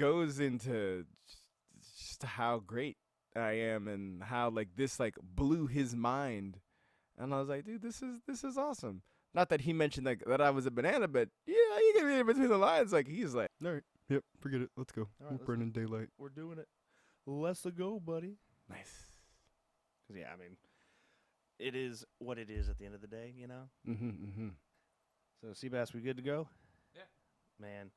goes into just how great I am and how like this like blew his mind, and I was like, dude, this is awesome. Not that he mentioned like that I was a banana, but yeah, you can read it between the lines. Like he's like, all right, yep, forget it, let's go. All right, We're burning daylight. we're doing it. Let's go, buddy. Nice. Cause yeah, I mean, it is what it is at the end of the day, you know. So Seabass, we good to go? Yeah. Man,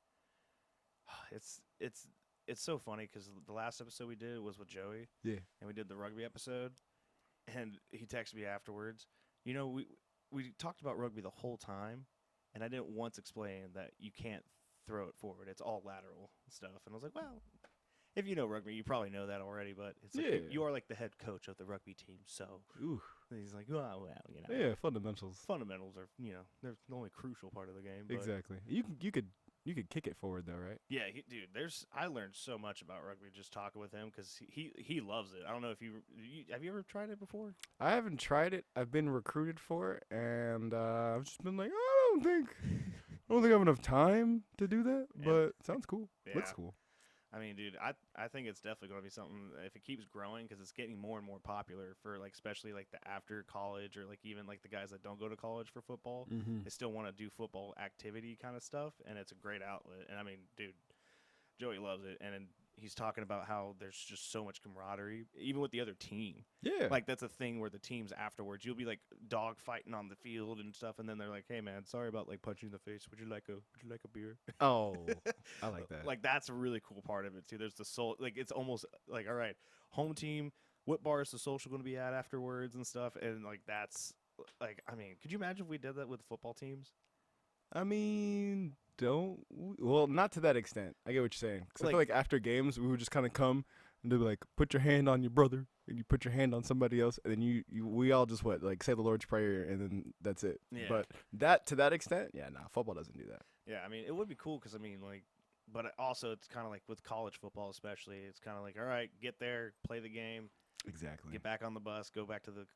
it's it's it's so funny because the last episode we did was with Joey, Yeah. and we did the rugby episode, and he texted me afterwards. You know, we talked about rugby the whole time, and I didn't once explain that you can't throw it forward; it's all lateral stuff. And I was like, well, if you know rugby, you probably know that already. But it's like Yeah. you are like the head coach of the rugby team, so Ooh. and he's like, well, you know, Yeah, fundamentals. fundamentals are they're the only crucial part of the game. But Exactly. You could kick it forward though, right? yeah, dude, I learned so much about rugby just talking with him because he loves it. I don't know if you have you ever tried it before? I haven't tried it. I've been recruited for it, and I've just been like, I don't think I have enough time to do that. Yeah. But it sounds cool. Yeah. Looks cool. I mean, dude, I think it's definitely going to be something if it keeps growing because it's getting more and more popular for like especially like the after college or like even like the guys that don't go to college for football. Mm-hmm. They still want to do football activity kind of stuff, and it's a great outlet. And I mean, dude, Joey loves it, and he's talking about how there's just so much camaraderie, even with the other team. Yeah. Like that's a thing where the teams afterwards, you'll be like dog fighting on the field and stuff, and then they're like, "Hey man, sorry about like punching you in the face. Would you like a beer?" Oh, I like that. Like that's a really cool part of it too. There's the soul, like it's almost like all right, home team. What bar is the social going to be at afterwards and stuff? And like that's like, I mean, could you imagine if we did that with football teams? I mean, well, not to that extent. I get what you're saying. 'Cause I feel like after games, we would just kind of come and they'd be like, put your hand on your brother, and you put your hand on somebody else, and then we all just like say the Lord's Prayer, and then that's it. Yeah. But to that extent, yeah, nah, football doesn't do that. Yeah, I mean, it would be cool because I mean, like, but also it's kind of like with college football, especially. It's kind of like, all right, get there, play the game, Exactly. get back on the bus, go back to the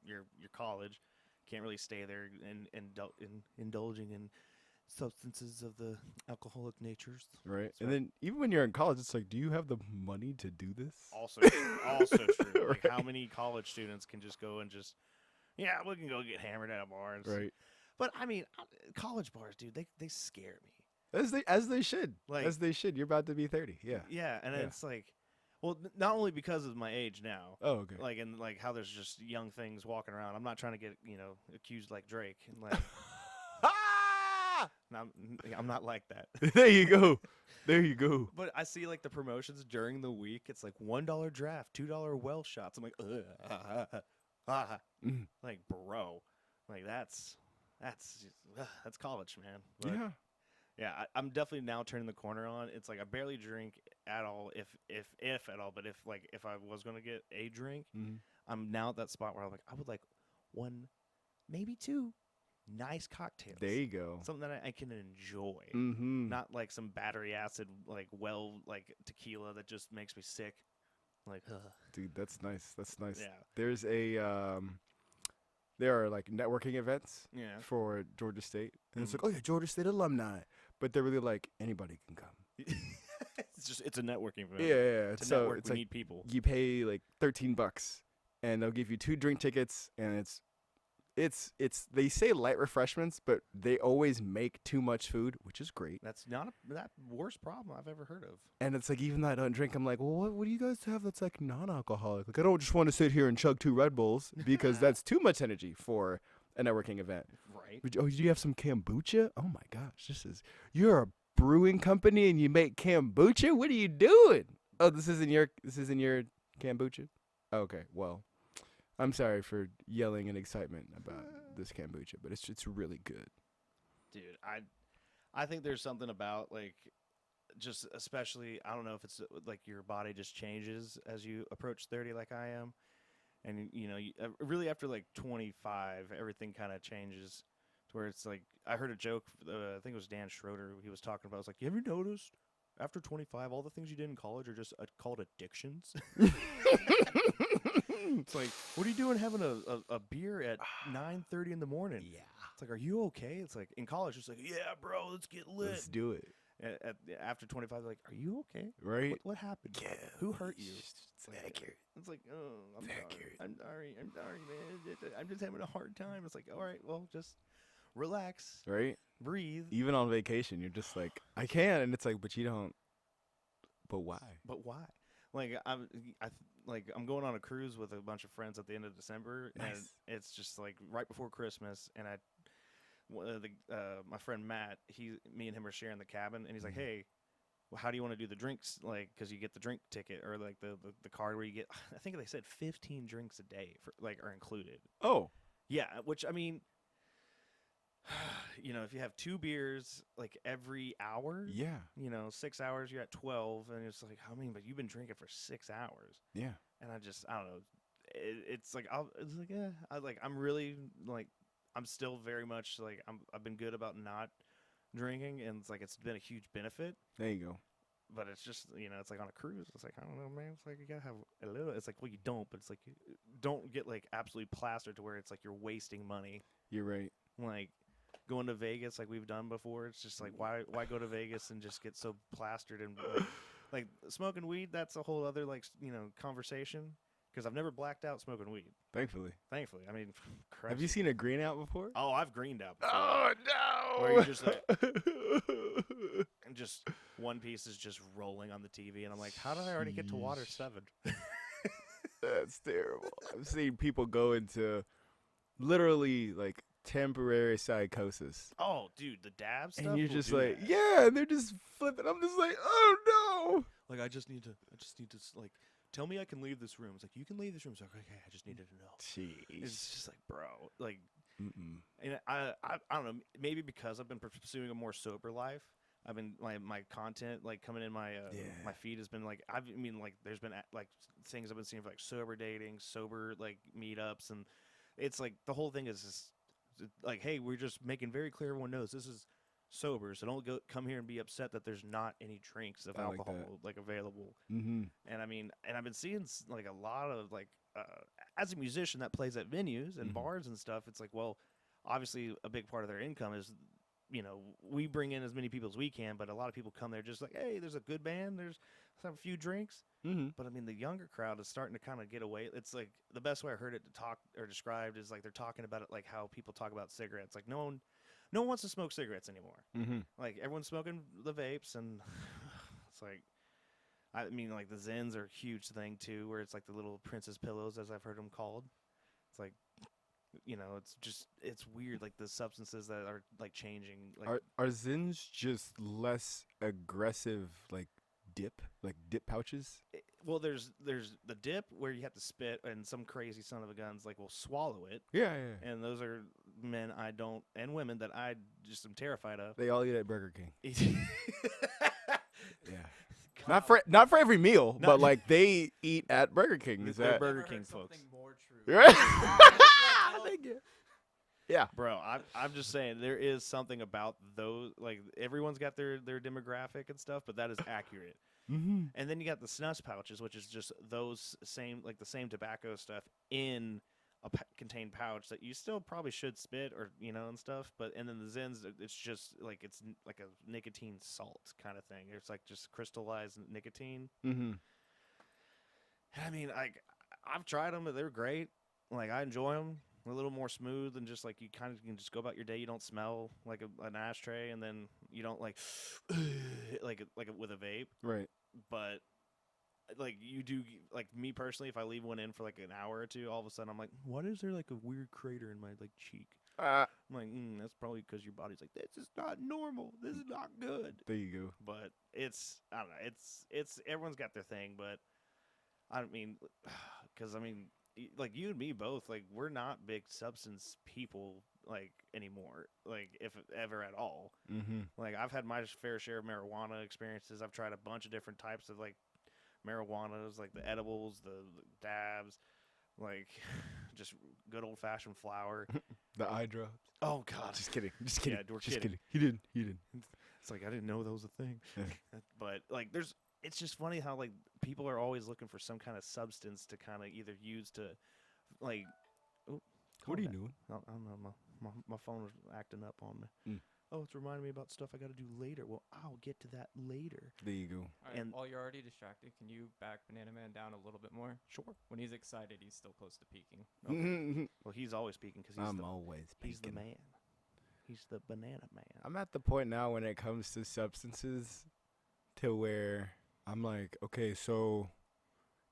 your college. Can't really stay there and indulging in substances of the alcoholic natures. Right. And then even when you're in college, it's like, do you have the money to do this? Also true. Like Right. how many college students can just go and just, yeah, we can go get hammered at a bar. Right. But I mean, college bars, dude, they scare me. As they should. Like- As they should. You're about to be 30. Yeah. Yeah, and Yeah. it's like, well, not only because of my age now, Oh, okay. like and like how there's just young things walking around. I'm not trying to get accused like Drake, and like I'm not like that. There you go. There you go. But I see like the promotions during the week. It's like $1 draft, $2 well shots. I'm like, Mm. like bro, like that's college, man. But Yeah. yeah, I'm definitely now turning the corner on. It's like I barely drink at all, if at all. But if I was gonna get a drink, Mm-hmm. I'm now at that spot where I'm like, I would like one, maybe two, nice cocktails. There you go. Something that I can enjoy. Mm-hmm. Not like some battery acid, like tequila that just makes me sick. Like, Dude, that's nice. That's nice. yeah, There's there are like networking events yeah. for Georgia State, and it's Mhm. like, oh yeah, Georgia State alumni, but they're really like anybody can come. It's a networking event. Yeah. To So network, it's we like need people. you pay like $13, and they'll give you 2 drink tickets, and it's they say light refreshments, but they always make too much food, which is great. That's not that worst problem I've ever heard of. And it's like, even though I don't drink, I'm like, well, what do you guys have that's like non-alcoholic? Like, I don't just want to sit here and chug 2 Red Bulls because that's too much energy for a networking event. Right. Oh, do you have some kombucha? Oh my gosh, you're a brewing company and you make kombucha? What are you doing? Oh, this isn't your kombucha? Okay, well, I'm sorry for yelling in excitement about this kombucha, but it's really good. Dude, I think there's something about like just especially I don't know if it's like your body just changes as you approach 30 like I am. And really after like 25 everything kind of changes to where it's like I heard a joke I think it was Dan Schroeder he was talking about. It was like, have you noticed after 25 all the things you did in college are just called addictions? It's like, what are you doing having a beer at 9:30 in the morning? Yeah. It's like, are you okay? It's like in college, it's like, yeah, bro, let's get lit. Let's do it. After 25, they're like, "Are you okay? Right? What happened? Yeah. Who hurt you?" It's Like, accurate. it's like, "Oh, I'm sorry. Accurate. I'm sorry, man. I'm just having a hard time." It's like, all right, well, just relax, Right? breathe. Even on vacation, you're just like, I can, and it's like, but you don't. But why? But why? Like I'm going on a cruise with a bunch of friends at the end of December, and Nice. it's just like right before Christmas, and my friend Matt, me and him are sharing the cabin, and he's like, "Hey, well, how do you want to do the drinks? Like, because you get the drink ticket or like the card where you get, I think they said 15 drinks a day for like are included. Oh, Yeah, which I mean, if you have 2 beers like every hour, yeah, 6 hours, you're at 12, and it's like, I mean, but you've been drinking for 6 hours, yeah. and I don't know, it's like I'm really like I'm still very much like I've been good about not drinking, and it's like it's been a huge benefit. There you go. But it's just it's like on a cruise. It's like I don't know, man. It's like you gotta have a little. It's like well, you don't, but it's like you don't get like absolutely plastered to where it's like you're wasting money. You're right. Like going to Vegas, like we've done before. It's just like why go to Vegas and just get so plastered and like smoking weed. That's a whole other conversation because I've never blacked out smoking weed. Thankfully. Thankfully, I mean, Have you seen a green out before? Oh, I've greened out before. Oh no! Where you just like, and just one piece is just rolling on the TV, and I'm like, how did I already get to water 7? That's terrible. I've seen people go into literally like temporary psychosis. Oh, dude, the dab stuff. And you're will just do like, that. yeah, and they're just flipping. I'm just like, oh no. Like I just need to like tell me I can leave this room. It's like you can leave this room. It's like okay, I just needed to know. Jeez. It's just like, bro, like, Mm-mm. and I don't know. Maybe because I've been pursuing a more sober life. I've been my content like coming in my my feed has been like there's been like things I've been seeing for like sober dating, sober like meetups, and it's like the whole thing is just like, hey, we're just making very clear everyone knows this is sober, so don't come here and be upset that there's not any drinks of alcohol like available. Mm-hmm. And I mean, and I've been seeing like a lot of like as a musician that plays at venues and bars and stuff, it's like, well, obviously a big part of their income is we bring in as many people as we can, but a lot of people come there just like, hey, there's a good band, let's have a few drinks. Mm-hmm. But I mean, the younger crowd is starting to kind of get away. It's like the best way I heard it talk or described is like they're talking about it like how people talk about cigarettes. Like no one wants to smoke cigarettes anymore. Mm-hmm. Like everyone's smoking the vapes, and it's like, I mean, like the Zens are a huge thing too, where it's like the little princess pillows, as I've heard them called. It's like, it's weird, like the substances that are like changing. Like, Are Zins just less aggressive, like dip pouches? well, there's the dip where you have to spit, and some crazy son of a guns like will swallow it. Yeah. And those are men and women that I just am terrified of. They all eat at Burger King. Yeah. God. Not for every meal, but like they eat at Burger King. Is They're that Burger King folks? More true. Thank you. Yeah. Bro, I'm just saying there is something about those. Like everyone's got their demographic and stuff, but that is accurate. Mm-hmm. And then you got the snus pouches, which is just those same tobacco stuff in a contained pouch that you still probably should spit or and stuff. But and then the Zens, it's just like it's like a nicotine salt kind of thing. It's like just crystallized nicotine. Mm-hmm. I mean, I've tried them, but they're great. Like I enjoy them. A little more smooth and just like you kind of can just go about your day. You don't smell like an ashtray, and then you don't like with a vape. Right. But like you do, like me personally, if I leave one in for like an hour or two, all of a sudden I'm like, what is there like a weird crater in my like cheek? I'm like, that's probably because your body's like, this is not normal. This is not good. There you go. But I don't know. It's everyone's got their thing, but I mean, because I mean. Like you and me both, like we're not big substance people like anymore, like if ever at all. Mm-hmm. Like I've had my fair share of marijuana experiences. I've tried a bunch of different types of like marijuanas, like the edibles, the dabs, like just good old fashioned flower. The eye drops. Oh God, Just kidding. Yeah, we're kidding. He didn't. It's like I didn't know that was a thing. Yeah. But like it's just funny how like people are always looking for some kind of substance to kind of either use to like What are you doing? I don't know, my phone was acting up on me. oh, it's reminding me about stuff I got to do later. Well, I'll get to that later. There you go. All right, And while you're already distracted, can you back Banana Man down a little bit more? sure. When he's excited, he's still close to peaking. Okay. Well, he's always speaking because I'm always he's the peeking. man. He's the banana man. I'm at the point now when it comes to substances to where I'm like, okay, so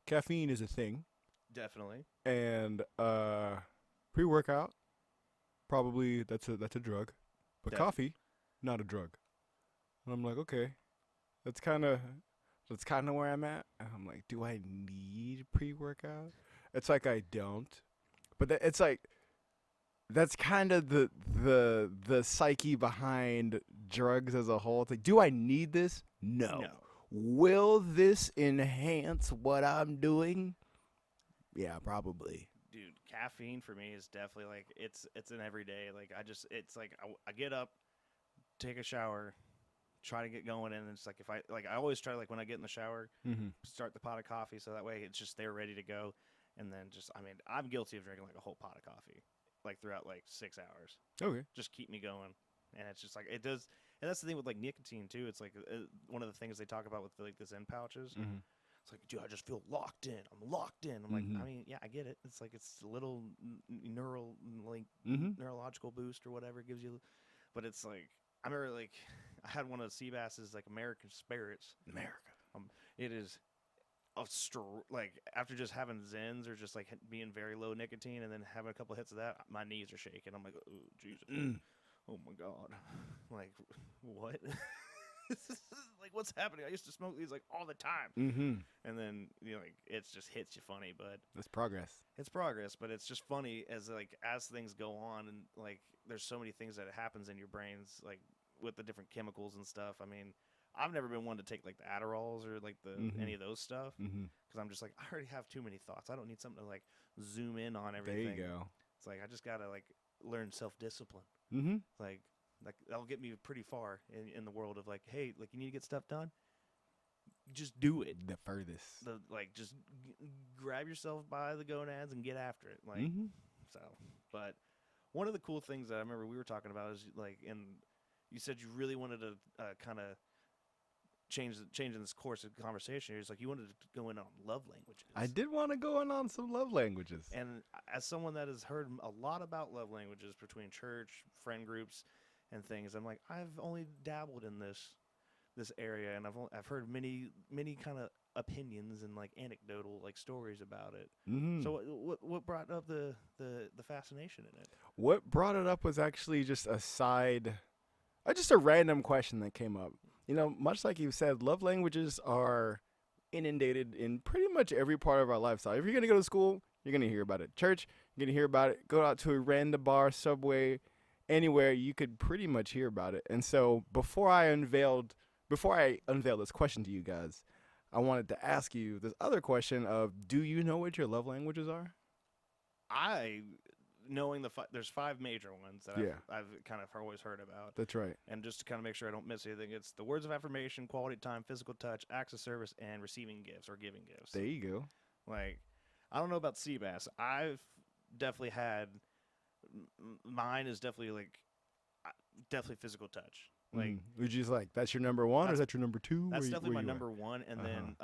caffeine is a thing, Definitely. and pre-workout probably that's a drug, but Def- coffee not a drug. And I'm like, okay, that's kind of where I'm at. And I'm like, do I need pre-workout? It's like I don't, but it's like that's kind of the psyche behind drugs as a whole. It's like, do I need this? No. Will this enhance what I'm doing? Yeah, probably. Dude, caffeine for me is definitely like it's an everyday. Like it's like I get up, take a shower, try to get going, and it's like if I always try like when I get in the shower, Mm-hmm. start the pot of coffee so that way it's just there ready to go, and then just I'm guilty of drinking like a whole pot of coffee, like throughout like 6 hours. Okay. Just keep me going, and it's just like it does. And that's the thing with like nicotine too. It's like one of the things they talk about with like the Zen pouches. Mm-hmm. It's like, dude, I just feel locked in. I'm locked in. I'm like, Mhm. I mean, yeah, I get it. It's like it's a little Mm-hmm. neurological boost or whatever it gives you, but it's like I remember like I had one of Seabass's like American Spirits. America. It is like after just having Zens or just like being very low nicotine and then having a couple hits of that, my knees are shaking. I'm like, oh Jesus, oh my God, like what? Like what's happening? I used to smoke these like all the time, Mm-hmm. and then like it just hits you funny, but That's progress. it's progress. But it's just funny as things go on, and like there's so many things that happens in your brains, like with the different chemicals and stuff. I mean, I've never been one to take like the Adderalls or like any of those stuff Mm-hmm. because I'm just like I already have too many thoughts. I don't need something to like zoom in on There everything. you go. It's like I just gotta like learn self-discipline. Mm-hmm. Like that'll get me pretty far in the world of like, hey, like you need to get stuff done, just do it. The furthest. Just grab yourself by the gonads and get after it. Like Mm-hmm. so. But one of the cool things that I remember we were talking about is like, and you said you really wanted to kind of changing this course of conversation here. It's like you wanted to go in on love languages. I did want to go in on some love languages. And as someone that has heard a lot about love languages between church, friend groups, and things, I'm like, I've only dabbled in this area, and I've heard many kind of opinions and like anecdotal like stories about it. Mm-hmm. So what brought up the fascination in it? What brought it up was actually just just a random question that came up. You know, much like you said, love languages are inundated in pretty much every part of our lifestyle. If you're going to go to school, you're going to hear about it. Church, you're going to hear about it. Go out to a random bar, Subway, anywhere, you could pretty much hear about it. And so before I unveil this question to you guys, I wanted to ask you this other question of, do you know what your love languages are? Knowing there's 5 major ones that Yeah. I've kind of always heard about. That's right. And just to kind of make sure I don't miss anything, it's the words of affirmation, quality time, physical touch, acts of service, and receiving gifts or giving gifts. There you go. Like, I don't know about Seabass. I've definitely had mine is definitely definitely physical touch. Like, would you just like that's your number one, or is that your number two? that's Where definitely my you number one. And then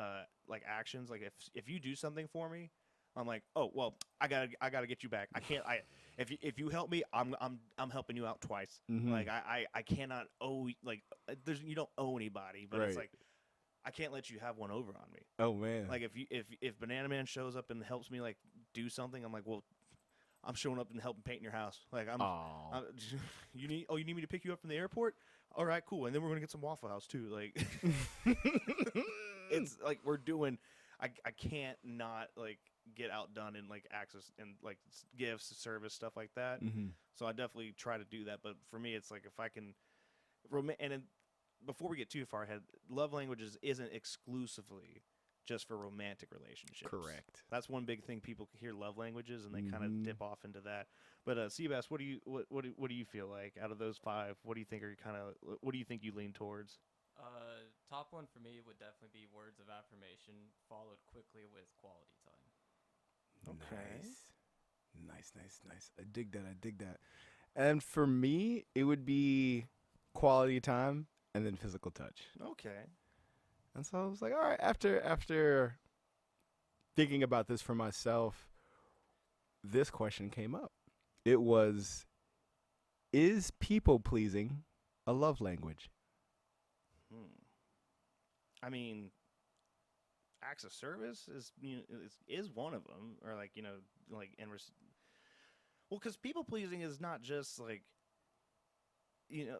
like actions, like if you do something for me, I'm like, oh well, I gotta get you back. I can't. If you help me, I'm helping you out twice. Mhm. Like I cannot owe you don't owe anybody, but it's Right. like I can't let you have one over on me. Oh man. Like if Banana Man shows up and helps me like do something, I'm like, well, I'm showing up and helping paint your house. Like Aw. you need me to pick you up from the airport? All right, cool. And then we're gonna get some Waffle House too. Like it's like we're doing. I can't not like get outdone in like access and like gifts, service, stuff like that. Mhm. So I definitely try to do that. But for me, it's like if I can, and then before we get too far ahead, love languages isn't exclusively just for romantic relationships. Correct. That's one big thing. People hear love languages and they kind of Mhm. dip off into that. But Seabass, what do you feel like out of those 5? What do you think what do you think you lean towards? Top one for me would definitely be words of affirmation, followed quickly with quality time. Okay. Nice. I dig that. And for me, it would be quality time, and then physical touch. Okay. And so I was like, all right, after thinking about this for myself, this question came up. It was, is people pleasing a love language? Hmm. I mean, acts of service is one of them, or like like well, because people pleasing is not just like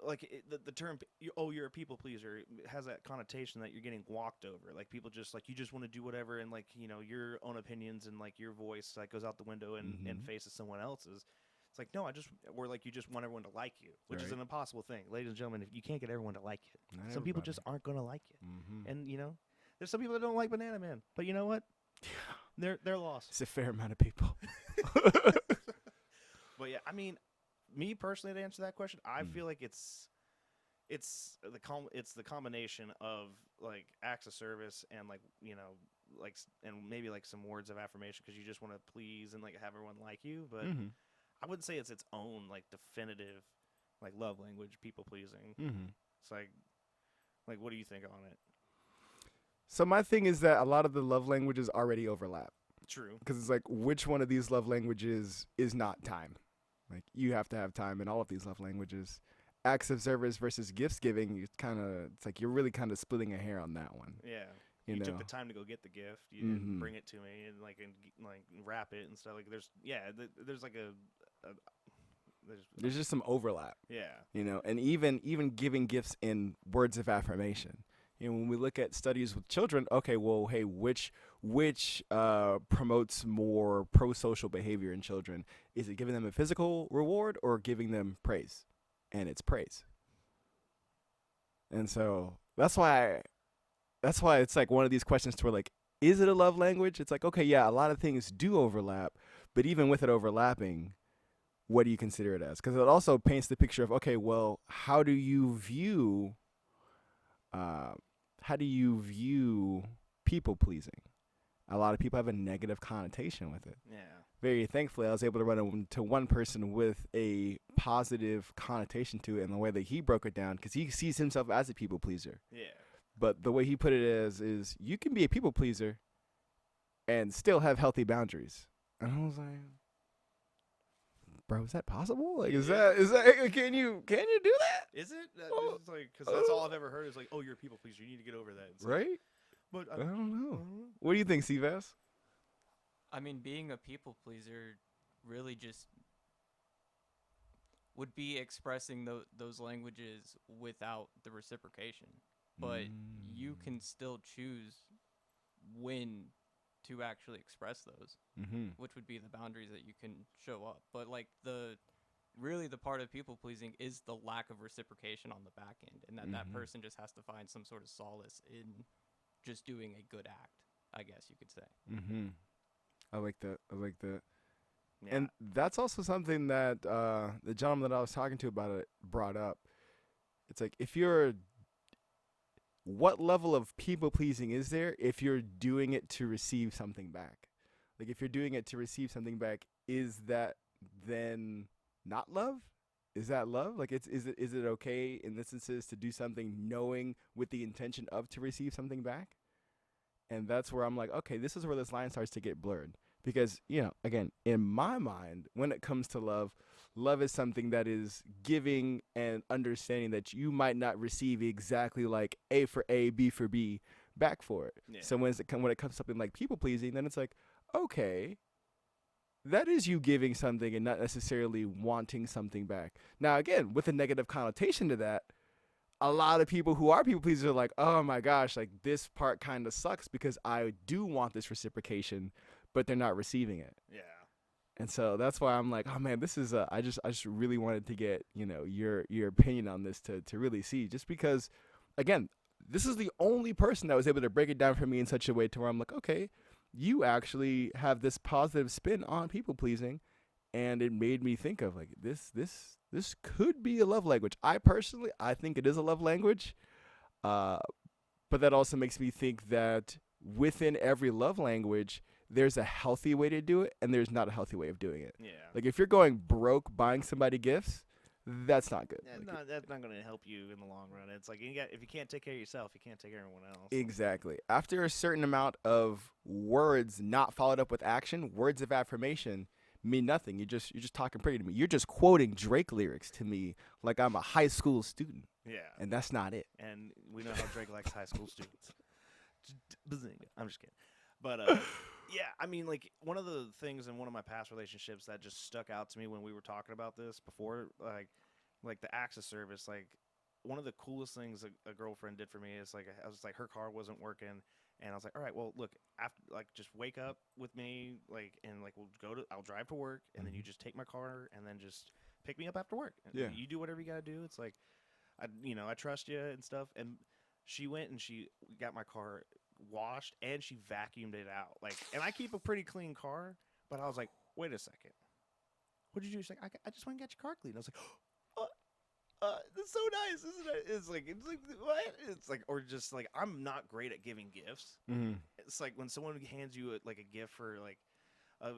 like the term oh, you're a people pleaser has that connotation that you're getting walked over, like people just like you just want to do whatever, and like your own opinions and like your voice like goes out the window and faces someone else's. It's like, no, or like you just want everyone to like you, which is Right. an impossible thing, ladies and gentlemen. If you can't get everyone to like you, Not some people everybody. just aren't going to like you. Mm-hmm. And there's some people that don't like Banana Man, but you know what, they're lost. It's a fair amount of people. But yeah, I mean, me personally, to answer that question, I Mm. feel like it's the combination of like acts of service and like and maybe like some words of affirmation, because you just want to please and like have everyone like you. But Mm-hmm. I wouldn't say it's its own like definitive like love language, people pleasing. Mm-hmm. It's like what do you think on it? So my thing is that a lot of the love languages already overlap, True. because it's like, which one of these love languages is not time? Like, you have to have time in all of these love languages. Acts of service versus gifts giving, it's like you're really kind of splitting a hair on that one. Yeah. You know? Took the time to go get the gift. You Mhm. didn't bring it to me and like wrap it and stuff. Like there's like There's just some overlap, yeah. and even giving gifts in words of affirmation. When we look at studies with children, okay, well, hey, which promotes more pro-social behavior in children? Is it giving them a physical reward or giving them praise? And it's praise. And so that's why it's like one of these questions to where, like, is it a love language? It's like, okay, yeah, a lot of things do overlap, but even with it overlapping, what do you consider it as? Because it also paints the picture of, okay, well, how do you view people pleasing? A lot of people have a negative connotation with it. Yeah. Very thankfully, I was able to run into one person with a positive connotation to it, and the way that he broke it down, because he sees himself as a people pleaser. Yeah. But the way he put it is you can be a people pleaser and still have healthy boundaries. And I was like, bro, is that possible? Like, is that can you do that? Is it? Oh, It's like, because that's all I've ever heard is like, oh, you're a people pleaser. You need to get over that. It's like, Right? but I don't know. What do you think, Seabass? I mean, being a people pleaser really just would be expressing those languages without the reciprocation. But you can still choose when to actually express those, Mm-hmm. which would be the boundaries that you can show up. But like the part of people pleasing is the lack of reciprocation on the back end, and that Mhm. person just has to find some sort of solace in just doing a good act, I guess you could say. Mm-hmm. I like that. yeah. And that's also something that the gentleman that I was talking to about it brought up. It's like, what level of people pleasing is there if you're doing it to receive something back? Like, if you're doing it to receive something back, is that then not love? Is that love? Like, is it okay in instances to do something knowing with the intention of to receive something back? And that's where I'm like, okay, this is where this line starts to get blurred. Because, again, in my mind, when it comes to love is something that is giving and understanding that you might not receive exactly like A for A, B for B back for it. Yeah. So when it comes to something like people pleasing, then it's like, okay, that is you giving something and not necessarily wanting something back. Now, again, with a negative connotation to that, a lot of people who are people pleasers are like, oh my gosh, like this part kind of sucks because I do want this reciprocation, but they're not receiving it. Yeah. And so that's why I'm like, oh man, this is I just really wanted to get, your opinion on this to really see, just because, again, this is the only person that was able to break it down for me in such a way to where I'm like, okay, you actually have this positive spin on people pleasing, and it made me think of like this could be a love language. I think it is a love language, but that also makes me think that within every love language, there's a healthy way to do it, and there's not a healthy way of doing it. Yeah. Like, if you're going broke buying somebody gifts, that's not good. Like, That's not going to help you in the long run. It's like if you can't take care of yourself, you can't take care of everyone else. exactly. After a certain amount of words not followed up with action, words of affirmation mean nothing. You're just talking pretty to me. You're just quoting Drake lyrics to me like I'm a high school student, Yeah. and that's not it. And we know how Drake likes high school students. Bazinga. I'm just kidding. But yeah, I mean, like one of the things in one of my past relationships that just stuck out to me when we were talking about this before, like the access service, like one of the coolest things a girlfriend did for me is like I was like her car wasn't working, and I was like, all right, well look, after like just wake up with me, like and like I'll drive to work, and then you just take my car, and then just pick me up after work. And Yeah. you do whatever you gotta do. It's like I trust you and stuff, and she went and she got my car washed and she vacuumed it out. Like, and I keep a pretty clean car, but I was like, wait a second, what did you do? She's like, I just went and got your car cleaned. I was like, that's so nice, isn't it? It's like what? It's like, or just like I'm not great at giving gifts. Mm-hmm. It's like when someone hands you like a gift for like a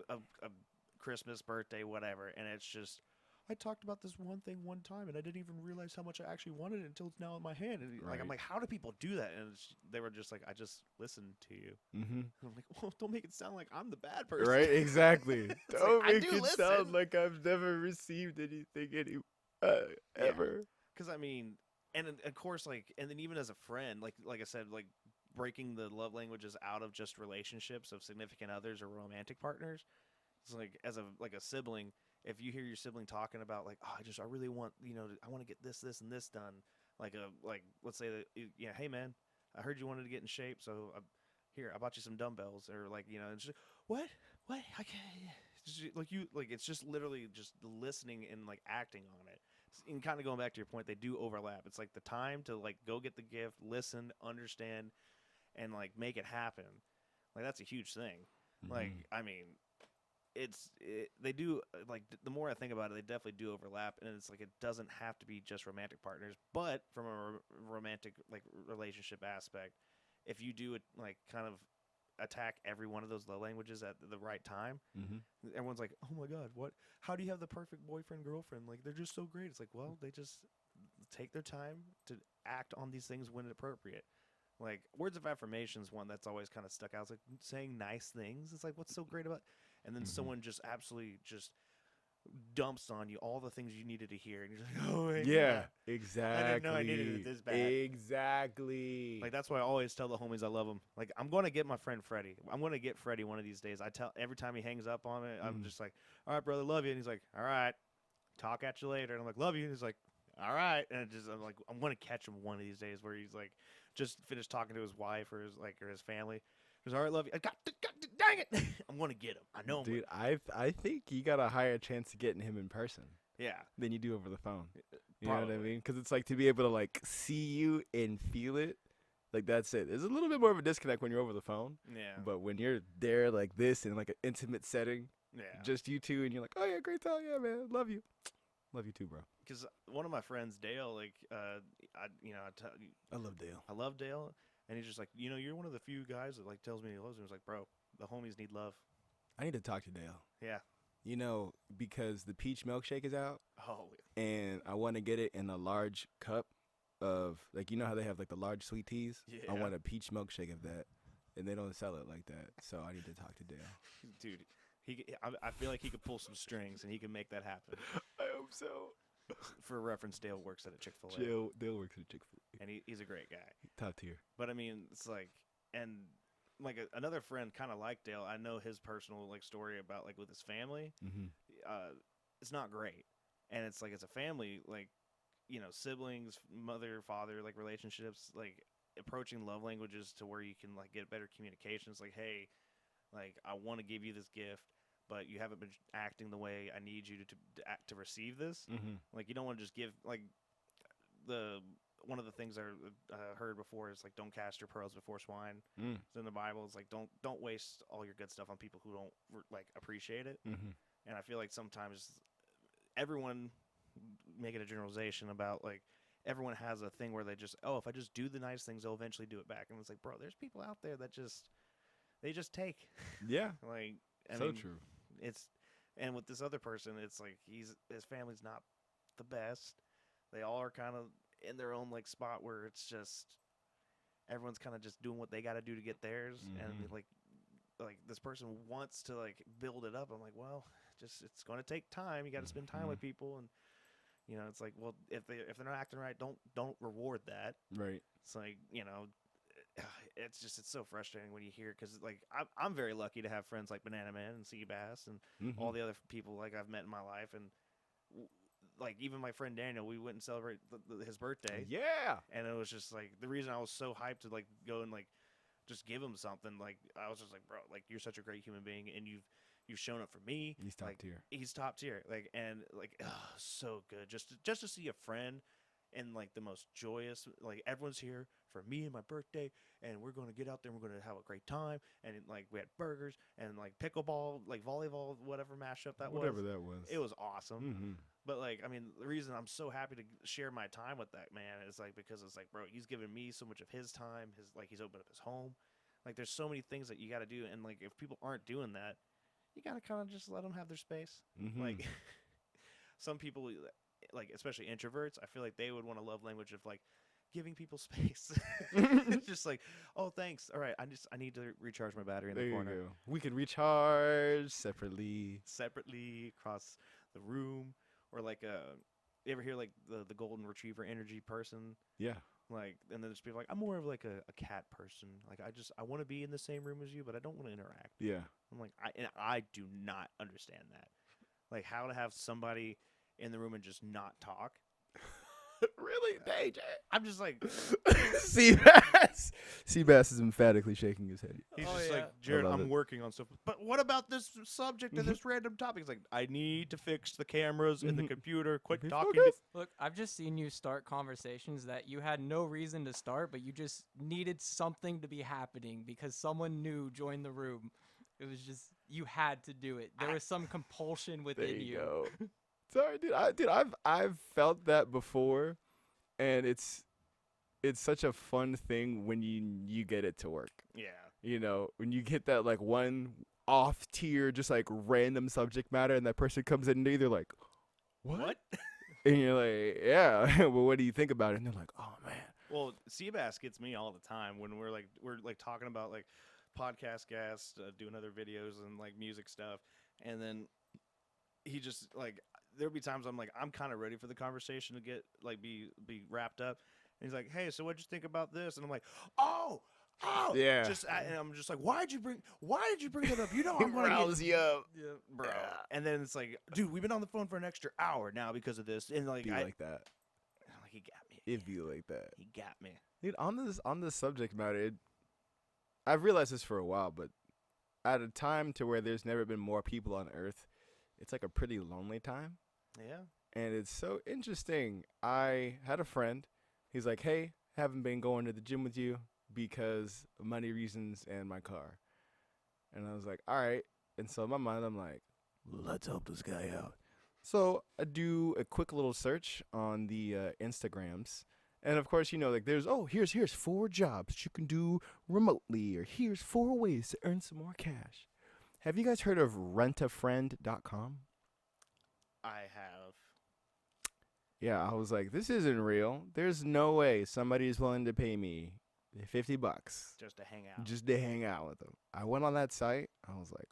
Christmas, birthday, whatever, and it's just. I talked about this one thing one time, and I didn't even realize how much I actually wanted it until it's now in my hand. And like, I'm like, how do people do that? And they were just like, I just listened to you. Mm-hmm. And I'm like, well, don't make it sound like I'm the bad person. Right? Exactly. It's Don't like, I make do it listen. sound like I've never received anything ever. Because I mean, and of course, like, and then even as a friend, like I said, like breaking the love languages out of just relationships of significant others or romantic partners. It's like as a sibling. If you hear your sibling talking about like, oh, I really want, I want to get this, and this done. Like let's say that, yeah, hey man, I heard you wanted to get in shape, so here I bought you some dumbbells, or like, it's just, what, I can't, it's just literally just listening and like acting on it. And kind of going back to your point, they do overlap. It's like the time to like go get the gift, listen, understand, and like make it happen. Like that's a huge thing. Mm-hmm. Like I mean. They do like the more I think about it, they definitely do overlap, and it's like it doesn't have to be just romantic partners, but from a romantic like relationship aspect, if you do it like kind of attack every one of those love languages at the right time, everyone's like, oh my god, what? How do you have the perfect boyfriend girlfriend? Like they're just so great. It's like, well, they just take their time to act on these things when appropriate. Like words of affirmation is one that's always kind of stuck out. It's like saying nice things. It's like what's so great about, and then someone just absolutely just dumps on you all the things you needed to hear, and you're like, oh my God. Exactly. I didn't know I needed it this bad. Exactly. Like that's why I always tell the homies I love them. Like I'm going to get my friend Freddie. I'm going to get Freddie one of these days. I tell every time he hangs up on me, I'm just like, all right, brother, love you. And he's like, all right, talk at you later. And I'm like, love you. And he's like, all right. And I'm like, I'm going to catch him one of these days where he's like, just finished talking to his wife or his family. He's all right, love you. Dang it! I'm gonna get him. I know, dude. I think you got a higher chance of getting him in person. Yeah. Than you do over the phone. You Probably. know what I mean? Because it's like to be able to like see you and feel it. Like that's it. There's a little bit more of a disconnect when you're over the phone. Yeah. But when you're there like this in like an intimate setting, yeah, just you two, and you're like, oh yeah, great time, yeah, man, love you. Love you too, bro. Because one of my friends, Dale, like, I love Dale. I love Dale, and he's just like, you're one of the few guys that like tells me he loves me. He's like, bro, the homies need love. I need to talk to Dale. Yeah. Because the peach milkshake is out. Oh. And I want to get it in a large cup of like how they have like the large sweet teas. Yeah. I want a peach milkshake of that, and they don't sell it like that. So I need to talk to Dale. Dude, I feel like he could pull some strings and he can make that happen. I hope so. For reference, Dale works at a Chick-fil-A. Dale works at a Chick-fil-A. And he's a great guy. Top tier. But I mean, it's like, and like another friend kind of like Dale. I know his personal like story about like with his family. Mm-hmm. It's not great, and it's like it's a family like, siblings, mother, father, like relationships, like approaching love languages to where you can like get better communications. Like, hey, like I want to give you this gift, but you haven't been acting the way I need you to receive this. Mm-hmm. Like you don't want to just give like one of the things I heard before is like don't cast your pearls before swine. It's in the Bible. It's like don't waste all your good stuff on people who don't like appreciate it. Mm-hmm. And I feel like sometimes everyone making a generalization about like everyone has a thing where they just if I just do the nice things, they'll eventually do it back. And it's like, bro, there's people out there that they just take. Yeah. Like I so mean, true. And with this other person, it's like his family's not the best. They all are kind of in their own like spot where it's just everyone's kind of just doing what they got to do to get theirs, and like this person wants to like build it up. I'm like, well, just it's going to take time. You got to spend time with people, and it's like, well, if they're not acting right, don't reward that. Right. It's like, it's so frustrating when you hear, because like I'm very lucky to have friends like Banana Man and Seabass and all the other people like I've met in my life, and like even my friend Daniel, we went and celebrate his birthday. Yeah. And it was just like the reason I was so hyped to like go and like just give him something. Like I was just like, bro, like you're such a great human being, and you've shown up for me. He's top like, tier. He's top tier. Like, and like, so good just to see a friend. And like the most joyous, like everyone's here for me and my birthday, and we're going to get out there and we're going to have a great time. And like we had burgers and like pickleball, like volleyball, whatever mashup that was. Whatever that was. It was awesome. But like, I mean, the reason I'm so happy to share my time with that man is like because it's like, bro, he's given me so much of his time. He's opened up his home. Like there's so many things that you got to do, and like if people aren't doing that, you got to kind of just let them have their space. Like some people, like especially introverts, I feel like they would want a love language of like giving people space. It's just like, oh, thanks. All right, I need to recharge my battery in the corner. You go. We can recharge separately Across the room, or like you ever hear like the golden retriever energy person? Yeah. Like, and then there's people like, I'm more of like a cat person. Like I want to be in the same room as you, but I don't want to interact. Yeah. I'm like, I do not understand that. Like how to have somebody in the room and just not talk. Really? AJ? I'm just like, Seabass is emphatically shaking his head. he's just like, Jared, I'm working on stuff. But what about this subject and this random topic? He's like, I need to fix the cameras in the computer. Quit talking. Look, I've just seen you start conversations that you had no reason to start, but you just needed something to be happening because someone new joined the room. It was just, you had to do it. There was some compulsion within There you go. you. Sorry, dude. I've felt that before, and it's such a fun thing when you get it to work. Yeah. When you get that like one off tier, just like random subject matter, and that person comes in and they're like, "What?" And you're like, "Yeah." Well, what do you think about it? And they're like, "Oh man." Well, Seabass gets me all the time when we're talking about like podcast guests, doing other videos and like music stuff, and then he just like there'll be times I'm like I'm kind of ready for the conversation to get like be wrapped up, and he's like, hey, so what'd you think about this? And I'm like, oh yeah, and I'm just like, why did you bring that up? I'm gonna rouse you up, yeah, bro. Yeah. And then it's like, dude, we've been on the phone for an extra hour now because of this, and like like that. Like he got me. It'd be like that. He got me, dude. On this subject matter, I've realized this for a while, but at a time to where there's never been more people on Earth, it's like a pretty lonely time. Yeah. And it's so interesting. I had a friend. He's like, hey, haven't been going to the gym with you because of money reasons and my car. And I was like, all right. And so in my mind, I'm like, let's help this guy out. So I do a quick little search on the Instagrams. And of course, like there's, here's 4 jobs you can do remotely, or here's 4 ways to earn some more cash. Have you guys heard of rentafriend.com? I have. Yeah, I was like, this isn't real. There's no way somebody's willing to pay me $50 just to hang out. Just to hang out with them. I went on that site. I was like,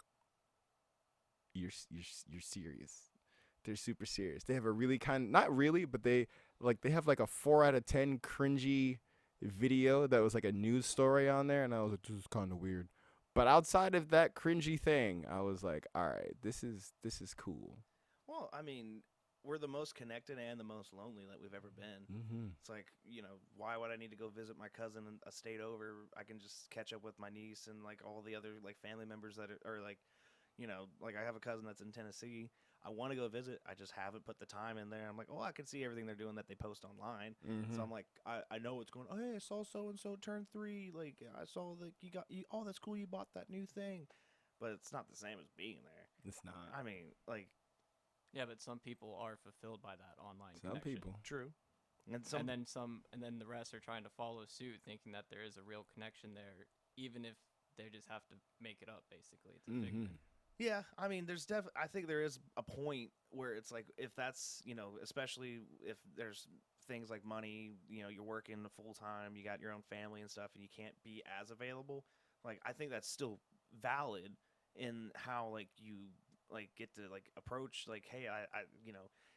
you're serious. They're super serious. They have a really not really, but they have like a 4 out of 10 cringy video that was like a news story on there, and I was like, this is kind of weird. But outside of that cringy thing, I was like, all right, this is cool. Well, I mean, we're the most connected and the most lonely that we've ever been. Mm-hmm. It's like, why would I need to go visit my cousin a state over? I can just catch up with my niece and like all the other like family members that are like, like I have a cousin that's in Tennessee. I want to go visit. I just haven't put the time in there. I'm like, oh, I can see everything they're doing that they post online. Mm-hmm. So I'm like, I know what's going on. Oh, hey, I saw so-and-so turn 3. Like, I saw that oh, that's cool. You bought that new thing. But it's not the same as being there. It's not. I mean, like. Yeah, but some people are fulfilled by that online Some connection. people. True. And then the rest are trying to follow suit, thinking that there is a real connection there, even if they just have to make it up, basically. It's a figment. Yeah, I mean, I think there is a point where it's like if that's especially if there's things like money, you're working full time, you got your own family and stuff, and you can't be as available. Like I think that's still valid in how like you like get to like approach like, hey, I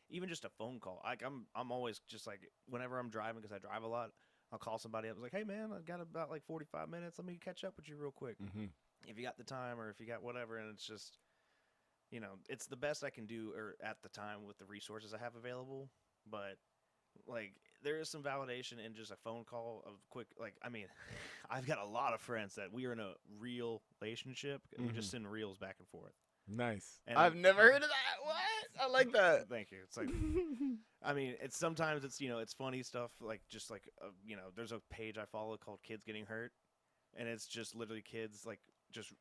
even just a phone call. Like I'm always just like whenever I'm driving because I drive a lot, I'll call somebody up. I was like, hey man, I've got about like 45 minutes. Let me catch up with you real quick Mm-hmm. if you got the time or if you got whatever. And it's just it's the best I can do or at the time with the resources I have available. But like there is some validation in just a phone call of quick, like, I mean, I've got a lot of friends that we are in a real relationship and we Mm-hmm. just send reels back and forth. Nice. And I've never heard of that. What? I like that. thank you. It's like, I mean, it's sometimes it's funny stuff, like just like there's a page I follow called Kids Getting Hurt, and it's just literally kids like just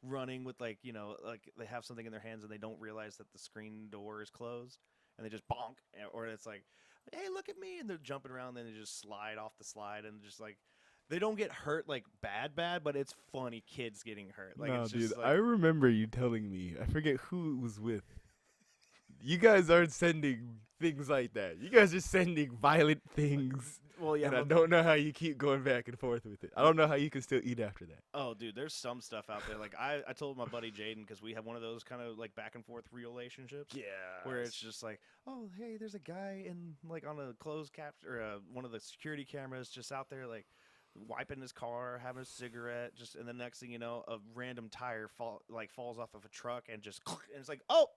running with like like they have something in their hands and they don't realize that the screen door is closed and they just bonk, or it's like, hey, look at me, and they're jumping around and then they just slide off the slide and just like they don't get hurt like bad, but it's funny kids getting hurt. Like No, it's dude, just I like, remember you telling me. I forget who it was with. You guys aren't sending things like that. You guys are sending violent things. well, yeah, And I don't know how you keep going back and forth with it. I don't know how you can still eat after that. oh, dude, there's some stuff out there. Like I told my buddy Jaden because we have one of those kind of like back and forth relationships. Yeah. Where it's just like, oh, hey, there's a guy in like on a closed capture or one of the security cameras just out there like wiping his car, having a cigarette, just and the next thing you know, a random tire falls off of a truck and just and it's like, oh,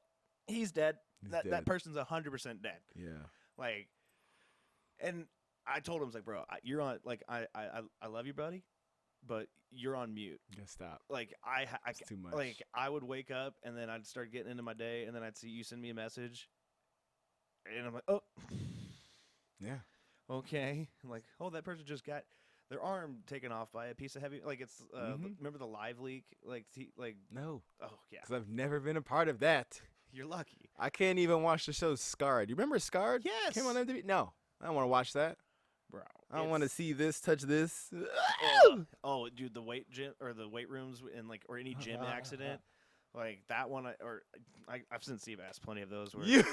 he's dead. He's That dead. person's 100% dead. Yeah. Like, and I told him, I was like, bro, you're on like I love you, buddy, but you're on mute. You gotta stop. Like It's too much. like I would wake up and then I'd start getting into my day and then I'd see you send me a message and I'm like, oh, Yeah. okay. I'm like, oh, that person just got their arm taken off by a piece of heavy. Like it's remember the live leak? Like No. oh yeah, Because I've never been a part of that. you're lucky. I can't even watch the show Scarred. You remember Scarred? Yes. Came on MTV? No. I don't want to watch that. Bro, I don't want to see this, touch this. oh, dude, the weight gym or the weight rooms in like or any gym accident, like that one. I've seen Seabass plenty of those. Where You.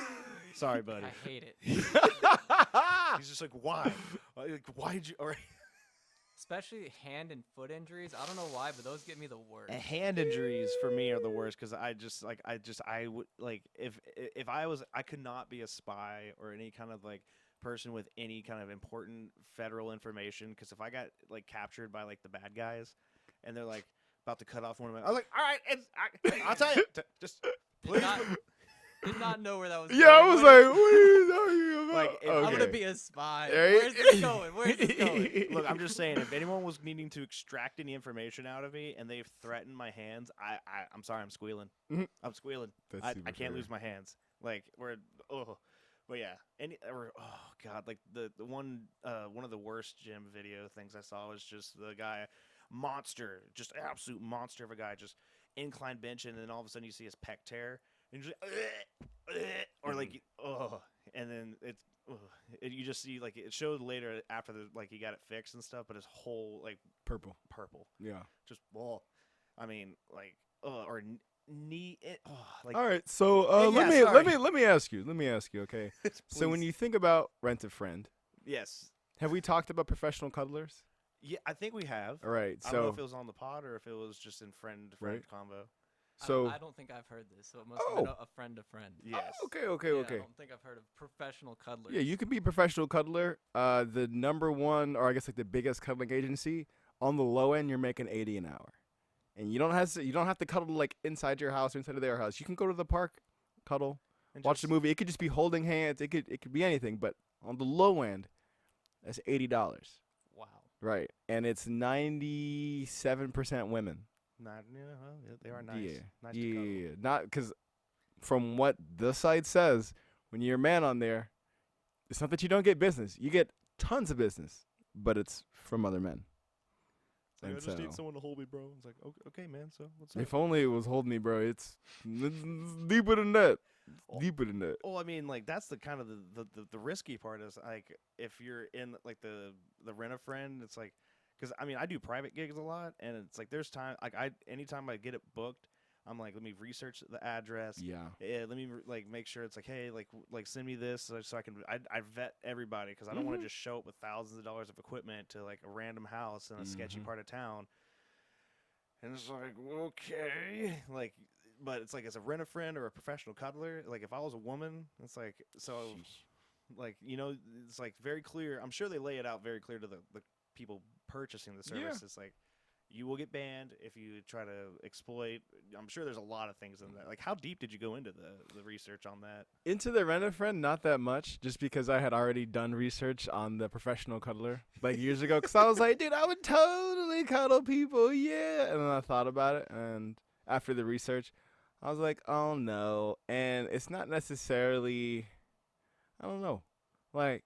sorry, buddy. I hate it. He's just like, why? Like, why did you? Or Especially hand and foot injuries. I don't know why, but those get me the worst. hand injuries for me are the worst because I would like if I could not be a spy or any kind of like person with any kind of important federal information because if I got like captured by like the bad guys and they're like about to cut off one of my, I was like, all right, I'll tell you, just please. Did not know where that was Yeah, I going. was like, what are you talking about? Like, I'm Okay. gonna be a spy. Right? Where's this going? Where's this going? Look, I'm just saying, if anyone was needing to extract any information out of me and they've threatened my hands, I'm sorry, I'm squealing. Mhm. I'm squealing. That's I super can't fair. lose my hands. Like but yeah, oh god, like the one of the worst gym video things I saw was just the guy, monster, just absolute monster of a guy, just incline bench, and then all of a sudden you see his pec tear, and you're just or like and then you just see like it showed later after like he got it fixed and stuff, but his whole like Purple. purple, Yeah. just I mean like or knee like All right. So Yeah, let me ask you. Okay. So when please. you think about Rent a Friend, Yes, have we talked about professional cuddlers? yeah, I think we have. All right. I don't know So if it was on the pod or if it was just in friend Right. combo. so I don't think I've heard this, so it must have been a friend to friend. Yes. okay. Yeah, Okay. I don't think I've heard of professional cuddlers. Yeah, you can be a professional cuddler. The number one, or I guess like the biggest cuddling agency, on the low end, you're making $80 an hour, and you don't have to cuddle like inside your house or inside of their house. You can go to the park, cuddle, And watch just- the movie. It could just be holding hands. It could be anything. But on the low end, that's $80, Wow. right? And it's 97% women. Not, well, they are nice. Yeah, Nice to cuddle. yeah. Not because from what the site says, when you're a man on there, it's not that you don't get business. You get tons of business, but it's from other men. It's like, I And just need so- someone to hold me, bro. It's like, okay, man. So what's up? If only it was holding me, bro. It's deeper than that. Oh. Deeper than that. Well, I mean, like that's the kind of the risky part is like if you're in like the rent a friend, it's like because I mean I do private gigs a lot, and it's like there's time like anytime I get it booked, I'm like, let me research the address. Yeah. Let me like make sure it's like, hey, like send me this so I can I vet everybody because I don't want to just show up with thousands of dollars of equipment to like a random house in a sketchy part of town. And it's like, okay, like, but it's like as a rent-a-friend or a professional cuddler, like if I was a woman, it's like so. Sheesh. Like, it's like very clear. I'm sure they lay it out very clear to the people purchasing the service. Yeah. It's like you will get banned if you try to exploit. I'm sure there's a lot of things in that. Like, how deep did you go into the research on that? Into the Rent-A-Friend, not that much, just because I had already done research on the professional cuddler like years ago. Because I was like, dude, I would totally cuddle people, yeah. And then I thought about it, and after the research, I was like, oh no. And it's not necessarily, I don't know. Like,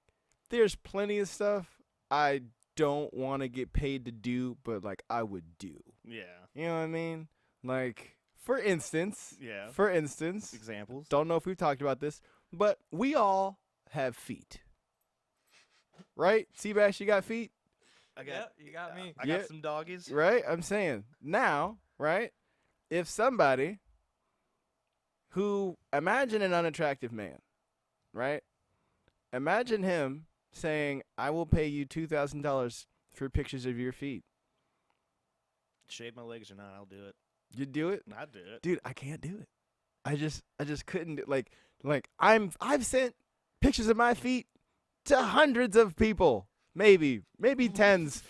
there's plenty of stuff I don't want to get paid to do, but like I would do. Yeah. You know what I mean? Like, for instance, Yeah. Examples. don't know if we've talked about this, but we all have feet. Right? Seabass, you got feet? You got me. I got some doggies. Right? I'm saying. Now, right? If somebody who, imagine an unattractive man, right? Imagine him saying, I will pay you $2,000 for pictures of your feet. Shave my legs or not, I'll do it. You'd do it? I'd do it. Dude, I can't do it. I just couldn't do, like I've sent pictures of my feet to hundreds of people. Maybe tens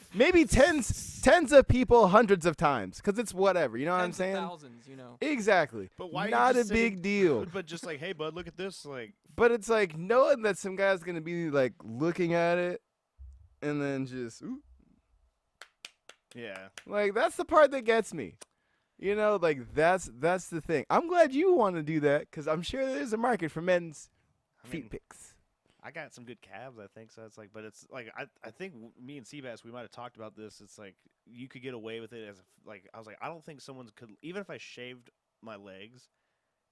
of people hundreds of times, cuz it's whatever, you know what I'm saying? Thousands, Exactly. But why? Not a big deal. But just like, hey, bud, look at this. Like, But it's like knowing that some guy's going to be like looking at it and then just ooh, yeah. like that's the part that gets me. You know, like that's the thing. I'm glad you want to do that cuz I'm sure there's a market for men's feet pics. I got some good calves, I think. So it's like, but it's like, I think me and Seabass, we might have talked about this. It's like you could get away with it as like I was like, I don't think someone could, even if I shaved my legs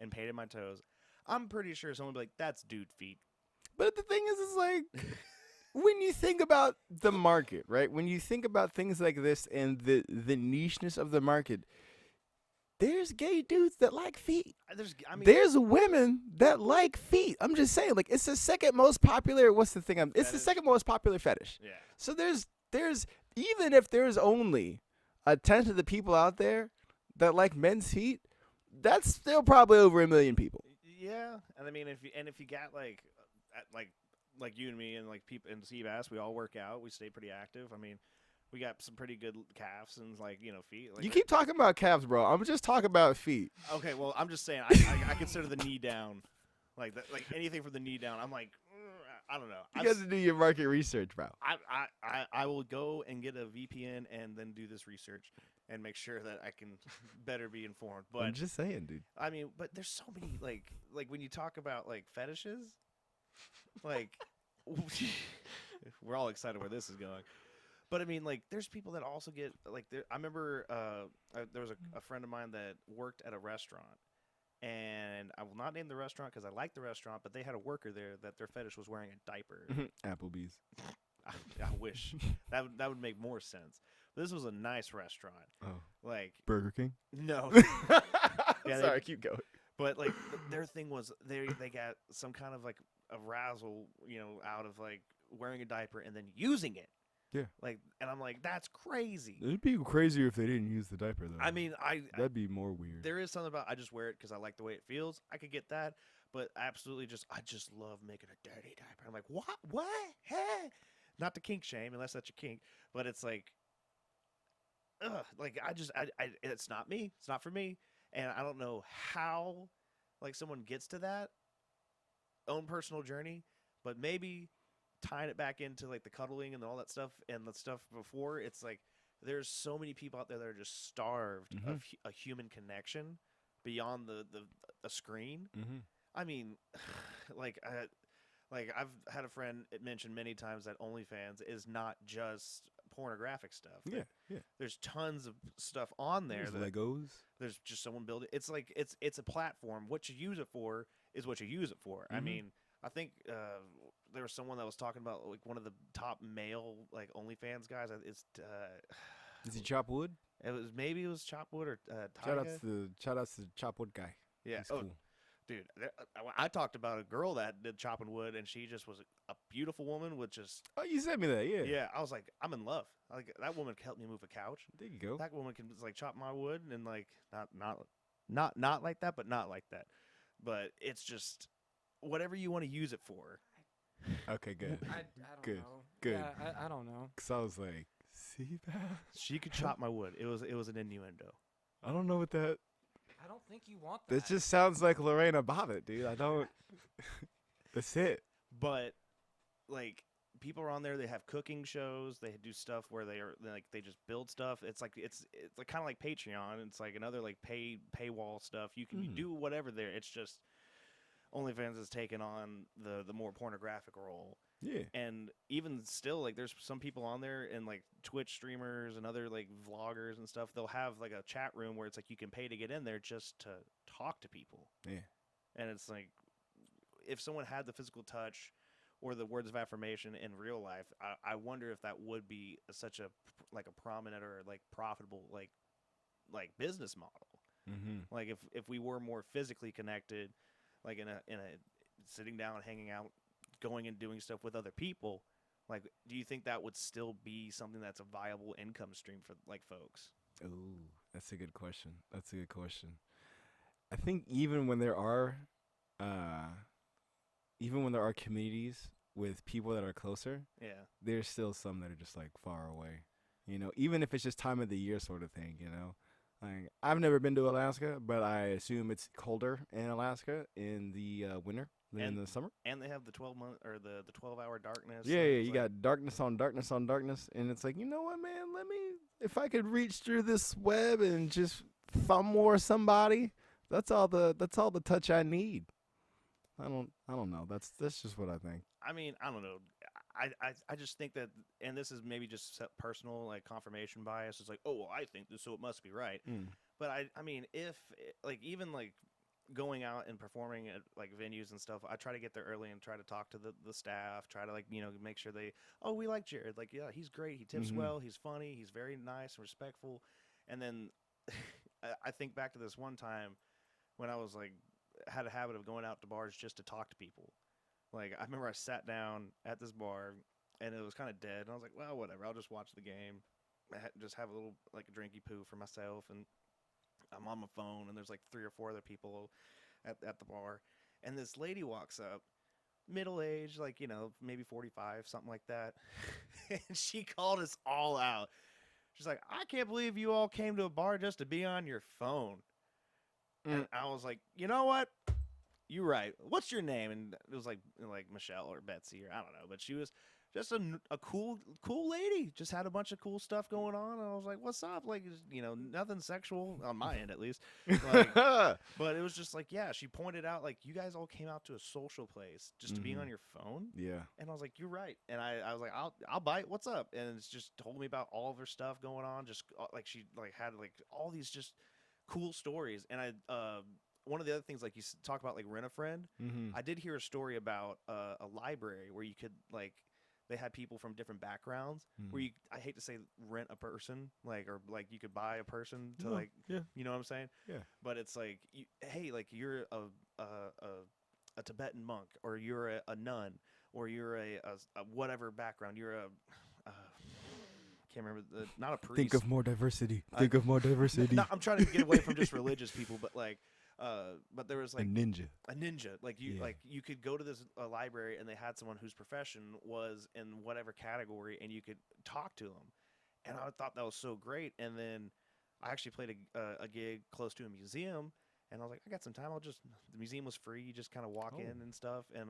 and painted my toes, I'm pretty sure someone would be like, that's dude feet. But the thing is like when you think about the market, right? When you think about things like this and the nicheness of the market, there's gay dudes that like feet. There's women that like feet. I'm just saying, like, it's the second most popular. What's the thing? It's the second most popular fetish. Yeah. So there's even if there's only a tenth of the people out there that like men's feet, that's still probably over 1 million people. Yeah, and I mean, if you got like you and me and like people in Seabass, we all work out. We stay pretty active. I mean. We got some pretty good calves and feet. Like you keep talking about calves, bro. I'm just talking about feet. Okay, well, I'm just saying I consider the knee down, like anything from the knee down. I'm like, I don't know. You got to do your market research, bro. I will go and get a VPN and then do this research and make sure that I can better be informed. But I'm just saying, dude. I mean, but there's so many like when you talk about like fetishes, like we're all excited where this is going. But I mean, like, there's people that also get like. I remember there was a friend of mine that worked at a restaurant, and I will not name the restaurant because I like the restaurant, but they had a worker there that their fetish was wearing a diaper. Applebee's. I wish that would make more sense. But this was a nice restaurant. Oh, like Burger King. No. Yeah, sorry, keep going. But like their thing was they got some kind of like arousal, out of like wearing a diaper and then using it. Yeah. Like, and I'm like, that's crazy. It'd be crazier if they didn't use the diaper, though. I mean, that'd be more weird. There is something about I just wear it because I like the way it feels. I could get that, but absolutely I just love making a dirty diaper. I'm like, what? Hey, not to kink shame unless that's your kink, but it's like, like it's not me. It's not for me, and I don't know how, like, someone gets to that own personal journey, but maybe. Tying it back into like the cuddling and all that stuff and the stuff before, it's like there's so many people out there that are just starved of a human connection beyond the screen. I mean, like I've had a friend mention many times that OnlyFans is not just pornographic stuff. Yeah. There's tons of stuff on there. There's Legos. There's just someone building. It's like it's a platform. What you use it for is what you use it for. I mean, I think there was someone that was talking about like one of the top male like OnlyFans guys. It's Does he chop wood? It was Chopwood or Shout Tyga. shout outs to the chop wood guy. Yeah. He's Oh, cool. dude, I talked about a girl that did chopping wood, and she just was a beautiful woman with just. Oh, you sent me that, yeah. Yeah, I was like, I'm in love. Like that woman can help me move a couch. There you go. That woman can like chop my wood and like not like that, but not like that. But it's just whatever you want to use it for. Okay, good. I don't Good, know. good. Yeah, I don't know. Cause I was like, see that? She could chop my wood. It was an innuendo. I don't know what that. I don't think you want that. That just sounds like Lorena Bobbitt, dude. I don't. That's it. But like people are on there, they have cooking shows, they do stuff where they just build stuff. It's like like kind of like Patreon. It's like another like paywall stuff. You can do whatever there. It's just OnlyFans has taken on the more pornographic role. Yeah. And even still, like there's some people on there and like Twitch streamers and other like vloggers and stuff. They'll have like a chat room where it's like you can pay to get in there just to talk to people. Yeah. And it's like if someone had the physical touch or the words of affirmation in real life, I wonder if that would be such a prominent or like profitable like business model. Mm-hmm. Like if we were more physically connected, like in a sitting down, hanging out, going and doing stuff with other people, like do you think that would still be something that's a viable income stream for like folks? Ooh, that's a good question. That's a good question. I think even when there are communities with people that are closer, Yeah. there's still some that are just like far away. You know, even if it's just time of the year sort of thing, you know. Like I've never been to Alaska, but I assume it's colder in Alaska in the winter than in the summer. And they have the 12-month or the 12-hour darkness. Yeah, so yeah, it's you like, got darkness on darkness on darkness, and it's like, you know what, man? If I could reach through this web and just thumb war somebody, that's all the touch I need. I don't know. That's just what I think. I mean, I don't know. I just think that, and this is maybe just personal like confirmation bias. It's like, oh, well, I think this, so it must be right. But I mean, if like even like going out and performing at like venues and stuff, I try to get there early and try to talk to the staff. Try to like make sure we like Jared. Like yeah, he's great. He tips well. He's funny. He's very nice and respectful. And then I think back to this one time when I was like had a habit of going out to bars just to talk to people. Like, I remember I sat down at this bar, and it was kind of dead, and I was like, well, whatever, I'll just watch the game, just have a little, like, a drinky poo for myself, and I'm on my phone, and there's, like, 3 or 4 other people at the bar, and this lady walks up, middle-aged, like, maybe 45, something like that, and she called us all out. She's like, I can't believe you all came to a bar just to be on your phone. And I was like, you know what? You're right. What's your name? And it was like Michelle or Betsy or I don't know. But she was just a cool lady. Just had a bunch of cool stuff going on. And I was like, what's up? Like, nothing sexual on my end at least. Like, but it was just like, yeah, she pointed out like you guys all came out to a social place just to be on your phone. Yeah. And I was like, you're right. And I was like, I'll bite. What's up? And it's just told me about all of her stuff going on. Just like she like had like all these just cool stories. And one of the other things, like you talk about, like Rent a Friend, I did hear a story about a library where you could, like, they had people from different backgrounds where you, I hate to say rent a person, like, or like you could buy a person to like, you know what I'm saying? Yeah. But it's like, hey, like you're a Tibetan monk, or you're a nun, or you're a whatever background, you're a can't remember not a priest. Think of more diversity. Think of more diversity. No, I'm trying to get away from just religious people, but like. But there was like a ninja. Like you could go to this library and they had someone whose profession was in whatever category and you could talk to them, and I thought that was so great. And then I actually played a gig close to a museum, and I was like, I got some time. The museum was free. You just kind of walk in and stuff, and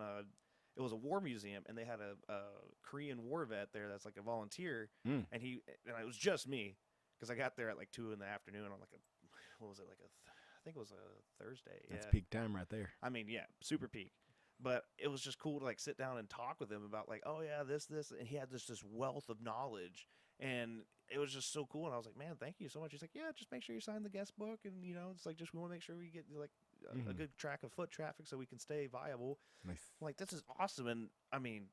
it was a war museum, and they had a Korean war vet there that's like a volunteer, and it was just me because I got there at like 2 in the afternoon on like I think it was a Thursday. That's yeah. peak time right there. I mean, yeah, super peak. But it was just cool to like sit down and talk with him about like, oh yeah, this, and he had this wealth of knowledge, and it was just so cool. And I was like, man, thank you so much. He's like, yeah, just make sure you sign the guest book, and it's like just we want to make sure we get like a good track of foot traffic so we can stay viable. Nice. I'm like, this is awesome, and I mean,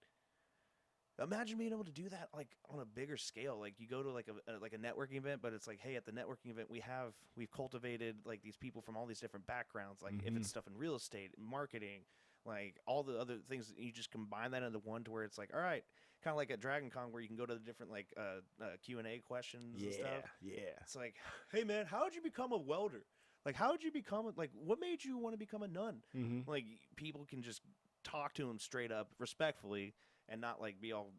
Imagine being able to do that like on a bigger scale. Like you go to like a networking event, but it's like, hey, at the networking event we've cultivated like these people from all these different backgrounds. Like if it's stuff in real estate, marketing, like all the other things, you just combine that into one to where it's like, all right, kind of like at Dragon Con where you can go to the different like Q&A questions and stuff. Yeah. It's like, hey man, how did you become a welder? Like how did you become like what made you want to become a nun? Mm-hmm. Like people can just talk to them straight up, respectfully, and not like be all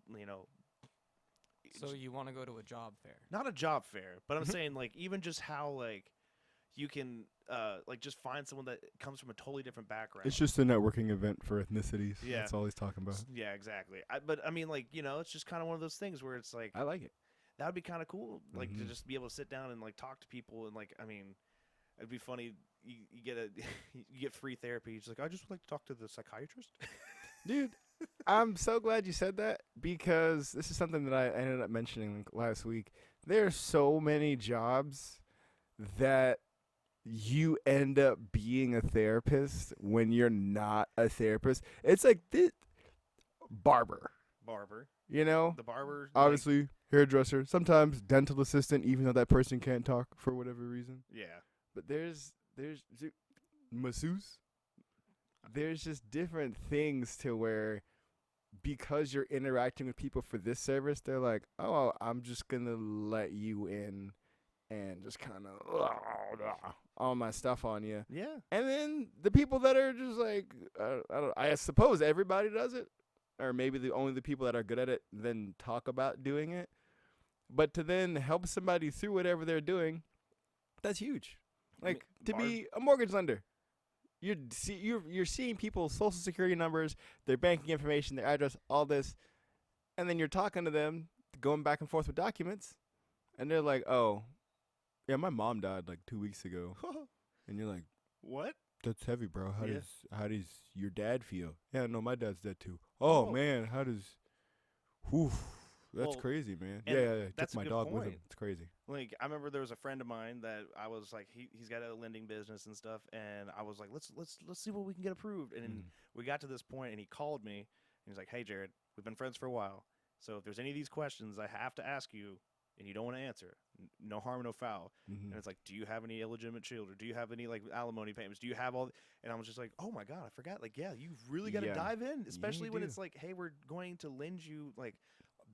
So you want to go to a job fair? not a job fair, but I'm saying like even just how like you can like just find someone that comes from a totally different background. It's just a networking event for ethnicities. Yeah. That's all he's talking about. Yeah, exactly. But I mean, like it's just kind of one of those things where it's like I like it. that would be kind of cool, like to Mhm. just be able to sit down and like talk to people and like I mean, it'd be funny. You get you get free therapy. He's like, I just would like to talk to the psychiatrist. Dude, I'm so glad you said that because this is something that I ended up mentioning last week. There are so many jobs that you end up being a therapist when you're not a therapist. It's like this barber, Barber, the barber, obviously hairdresser, sometimes dental assistant, even though that person can't talk for whatever reason. yeah. But there's masseuse. There's just different things to where because you're interacting with people for this service, they're like, oh, I'm just going to let you in and just kind of all my stuff on you. Yeah. And then the people that are just like, I suppose everybody does it, or maybe only the people that are good at it then talk about doing it. But to then help somebody through whatever they're doing, that's huge. Like to be a mortgage lender. You're seeing people's social security numbers, their banking information, their address, all this, and then you're talking to them, going back and forth with documents, and they're like, "Oh, yeah, my mom died like 2 weeks ago," and you're like, What? "That's heavy, bro. Yeah. How does your dad feel?" Yeah, no, my dad's dead too. Oh man, how does? Whew, that's Well, crazy, man. and Yeah. that's Took a my good dog with him. point. It's crazy. Like I remember there was a friend of mine that I was like he's got a lending business and stuff, and I was like let's see what we can get approved, and then we got to this point, and he called me, and he's like, hey Jared, we've been friends for a while, so if there's any of these questions I have to ask you and you don't want to answer, no harm no foul. And it's like, do you have any illegitimate children? Do you have any like alimony payments? Do you have all? And I was just like, oh my god, I forgot. Like yeah, you really got to Yeah. dive in, especially when do. it's like, hey, we're going to lend you like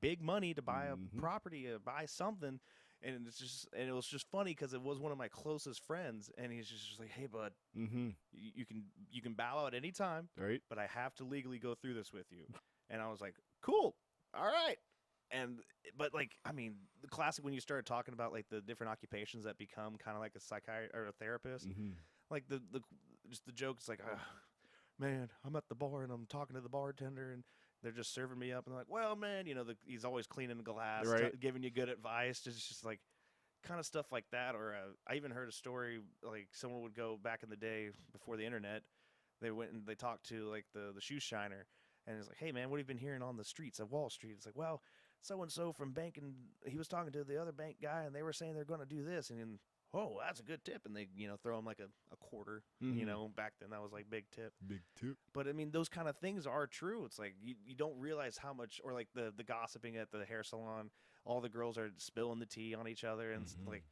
big money to buy a property, buy something. And it was just funny because it was one of my closest friends, and he's just like, "Hey, bud, you can bow out any time, Right. but I have to legally go through this with you." And I was like, "Cool, all right." But like, I mean, the classic when you started talking about like the different occupations that become kind of like a psychiatrist or a therapist, like the just the joke is like, man, I'm at the bar and I'm talking to the bartender and they're just serving me up and they're like, well, man, he's always cleaning the glass, Right. giving you good advice. It's just like kind of stuff like that. Or I even heard a story like someone would go back in the day before the internet. They went and they talked to like the shoe shiner, and it's like, hey man, what have you been hearing on the streets of Wall Street? It's like, well, so and so from banking, he was talking to the other bank guy, and they were saying they're going to do this, and then, oh, that's a good tip, and they throw him like a quarter. Back then that was like big tip. Big tip. But I mean, those kind of things are true. It's like you don't realize how much, or like the gossiping at the hair salon, all the girls are spilling the tea on each other, and like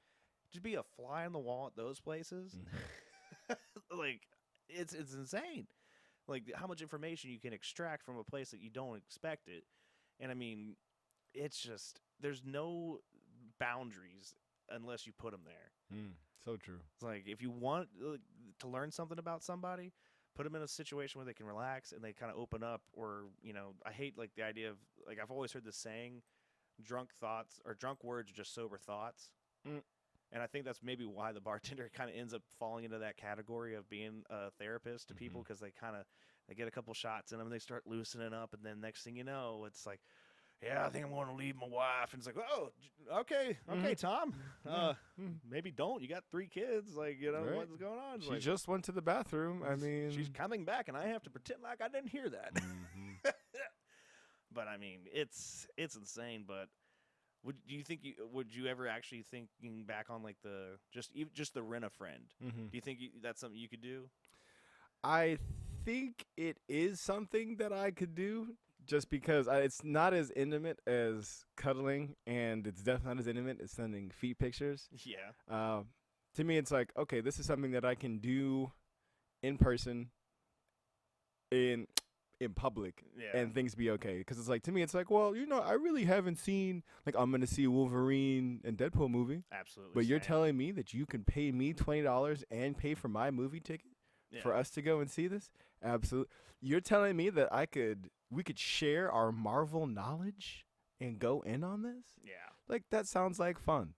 just be a fly on the wall at those places. Like it's insane. Like how much information you can extract from a place that you don't expect it. And I mean, it's just there's no boundaries unless you put them there. So true. It's like if you want to learn something about somebody, put them in a situation where they can relax and they kind of open up. Or I hate like the idea of like I've always heard this saying, drunk thoughts or drunk words are just sober thoughts. And I think that's maybe why the bartender kind of ends up falling into that category of being a therapist to people, because they get a couple shots in them and they start loosening up, and then next thing you know, it's like, yeah, I think I'm going to leave my wife. And it's like, oh, okay, Tom. Maybe don't. You got 3 kids. Like, Right. what's going on? She Like, just went to the bathroom. I mean, she's coming back, and I have to pretend like I didn't hear that. But I mean, it's insane. But would you ever actually thinking back on like just the rent a friend? Do you think that's something you could do? I think it is something that I could do just because it's not as intimate as cuddling, and it's definitely not as intimate as sending feet pictures. Yeah. To me, it's like, okay, this is something that I can do in person, in public, Yeah. and things be okay. Because it's like, to me, it's like, well, I really haven't seen, like, I'm gonna see a Wolverine and Deadpool movie, Absolutely. but you're same. telling me that you can pay me $20 and pay for my movie ticket Yeah. for us to go and see this? Absolutely. You're telling me that we could share our Marvel knowledge and go in on this? Yeah. Like, that sounds like fun.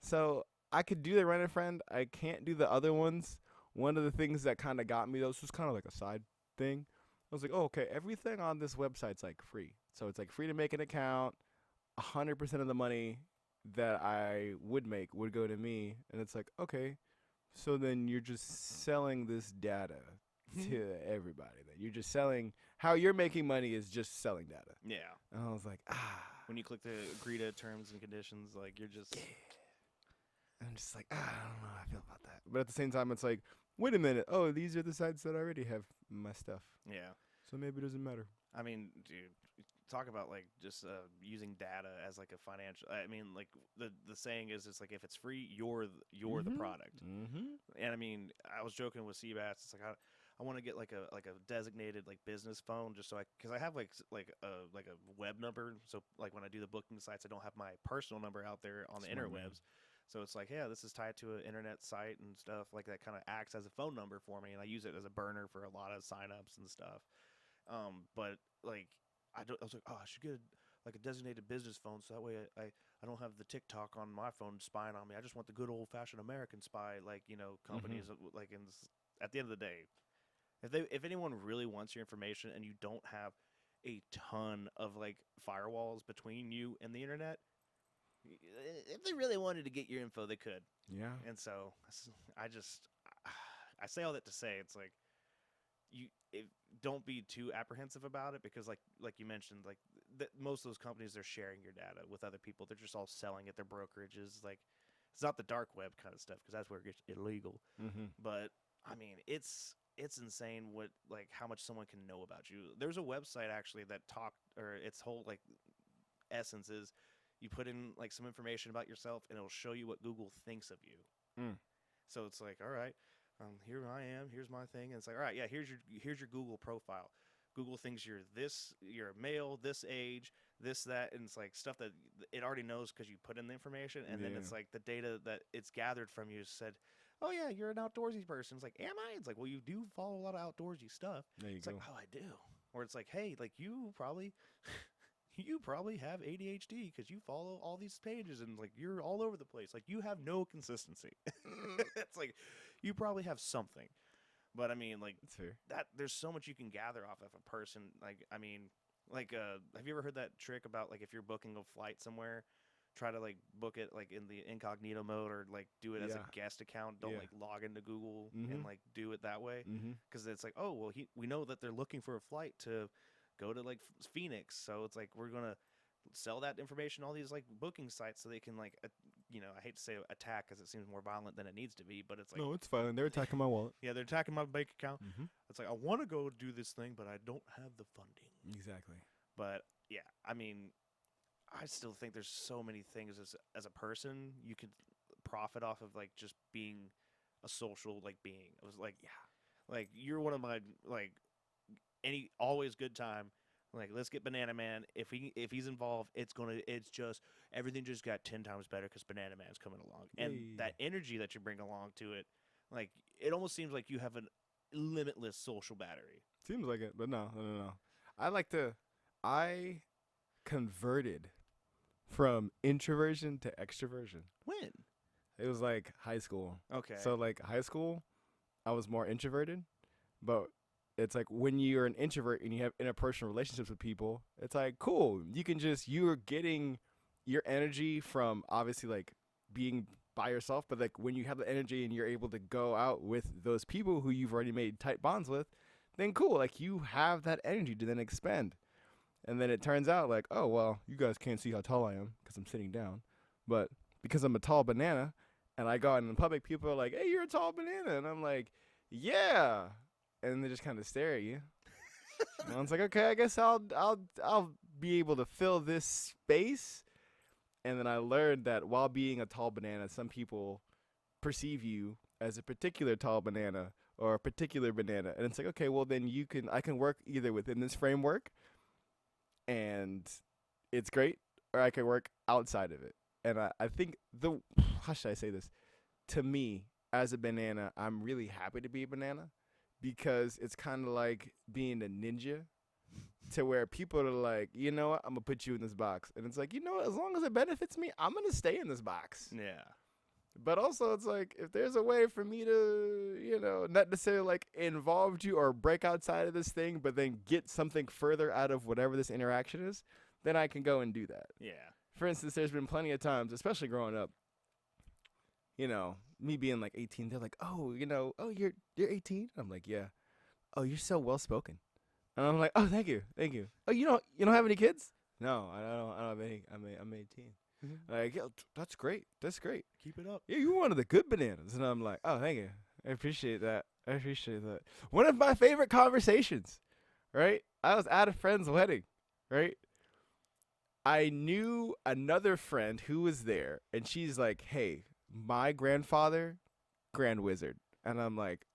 So I could do the Rent a Friend. I can't do the other ones. One of the things that kind of got me, though, this was kind of like a side thing. I was like, oh, okay, everything on this website's like free. So it's like free to make an account. 100% of the money that I would make would go to me. And it's like, okay, so then you're just selling this data to everybody. Then you're just selling, how you're making money is just selling data. Yeah. And I was like, When you click to agree to terms and conditions, like you're just. I'm just like, I don't know how I feel about that. But at the same time, it's like, wait a minute. Oh, these are the sites that already have my stuff. Yeah. So maybe it doesn't matter. I mean, dude, talk about like just using data as like a financial. I mean, like the saying is, it's like if it's free, you're the product. Mm-hmm. And I mean, I was joking with Seabass. It's like I want to get like a designated like business phone just so because I have like a web number. So like when I do the booking sites, I don't have my personal number out there on the Smart interwebs. man. So it's like, yeah, this is tied to an internet site and stuff like that. Kind of acts as a phone number for me, and I use it as a burner for a lot of signups and stuff. But like I was like, oh, I should get like a designated business phone so that way I don't have the TikTok on my phone spying on me. I just want the good old fashioned American spy, like companies like at the end of the day, if anyone really wants your information and you don't have a ton of like firewalls between you and the internet, if they really wanted to get your info, they could. Yeah. And so I say all that to say it's like don't be too apprehensive about it because like you mentioned, like most of those companies, they're sharing your data with other people. They're just all selling it. Their brokerages, like it's not the dark web kind of stuff because that's where it gets illegal. Mm-hmm. But I mean, it's insane what like how much someone can know about you. There's a website actually that its whole like essence is you put in like some information about yourself and it'll show you what Google thinks of you. So it's like, all right, here I am, here's my thing, and it's like, all right, yeah, here's your Google profile. Google thinks you're a male, this age, this, that, and it's like stuff that it already knows because you put in the information, and then it's like the data that it's gathered from you said, oh yeah, you're an outdoorsy person. It's like, am I? It's like, well, you do follow a lot of outdoorsy stuff. There you It's go. like, oh, I do. Or it's like, hey, like you probably have ADHD because you follow all these pages and like you're all over the place. Like you have no consistency. It's like you probably have something. But I mean, like That's fair. that there's so much you can gather off of a person. Like I mean, like have you ever heard that trick about like if you're booking a flight somewhere, try to like book it like in the incognito mode or like do it as a guest account. Don't like log into Google and like do it that way because it's like, oh well, we know that they're looking for a flight to go to like Phoenix, so it's like we're gonna sell that information all these like booking sites so they can like I hate to say attack because it seems more violent than it needs to be, but it's like No, it's fine. They're attacking my wallet. yeah, they're attacking my bank account. It's like I want to go do this thing, but I don't have the funding. Exactly. But yeah, I mean, I still think there's so many things as a person you could profit off of like just being a social like being. It was like like you're one of my like any always good time. Like let's get Banana Man. If he's involved, it's just everything just got 10 times better because Banana Man's coming along, and that energy that you bring along to it, like it almost seems like you have a limitless social battery. Seems like it, but no. I converted from introversion to extroversion. When? It was like high school. Okay. So like high school, I was more introverted, but it's like when you're an introvert and you have interpersonal relationships with people, it's like cool. You're getting your energy from obviously like being by yourself, but like when you have the energy and you're able to go out with those people who you've already made tight bonds with, then cool. Like you have that energy to then expend. And then it turns out like, oh, well, you guys can't see how tall I am because I'm sitting down. But because I'm a tall banana and I go out in public, people are like, hey, you're a tall banana. And I'm like, yeah. And they just kind of stare at you. And I was like, okay, I guess I'll be able to fill this space. And then I learned that while being a tall banana, some people perceive you as a particular tall banana or a particular banana. And it's like, okay, well then I can work either within this framework and it's great, or I can work outside of it. And I think how should I say this? To me, as a banana, I'm really happy to be a banana because it's kind of like being a ninja to where people are like, you know what, I'm going to put you in this box. And it's like, you know what, as long as it benefits me, I'm going to stay in this box. Yeah. But also, it's like, if there's a way for me to, not necessarily like involve you or break outside of this thing, but then get something further out of whatever this interaction is, then I can go and do that. Yeah. For instance, there's been plenty of times, especially growing up, me being like 18, they're like, oh, you're 18? I'm like, yeah. Oh, you're so well spoken. And I'm like, oh, thank you. Oh, you don't have any kids? No, I don't have any. I'm 18. Like, yeah, that's great. Keep it up. Yeah, you're one of the good bananas. And I'm like, oh, thank you. I appreciate that. One of my favorite conversations, right? I was at a friend's wedding, right? I knew another friend who was there, and she's like, hey, my grandfather, Grand Wizard. And I'm like,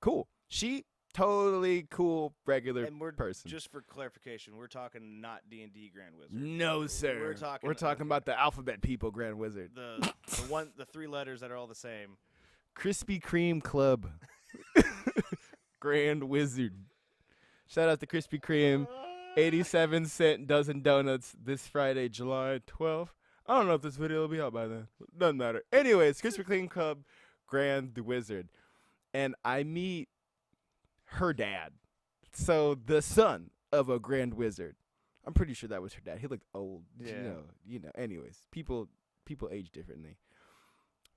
cool. She totally cool, regular And we're person. just for clarification, we're talking not D&D Grand Wizard. No, sir. We're talking about the alphabet people, Grand Wizard. the 3 letters that are all the same. Krispy Kreme Club. Grand Wizard. Shout out to Krispy Kreme. 87-cent dozen donuts this Friday, July 12th. I don't know if this video will be out by then. Doesn't matter. Anyways, Krispy Kreme Club, Grand Wizard. And I meet her dad. So the son of a Grand Wizard. I'm pretty sure that was her dad. He looked old. Yeah. Anyways, people age differently.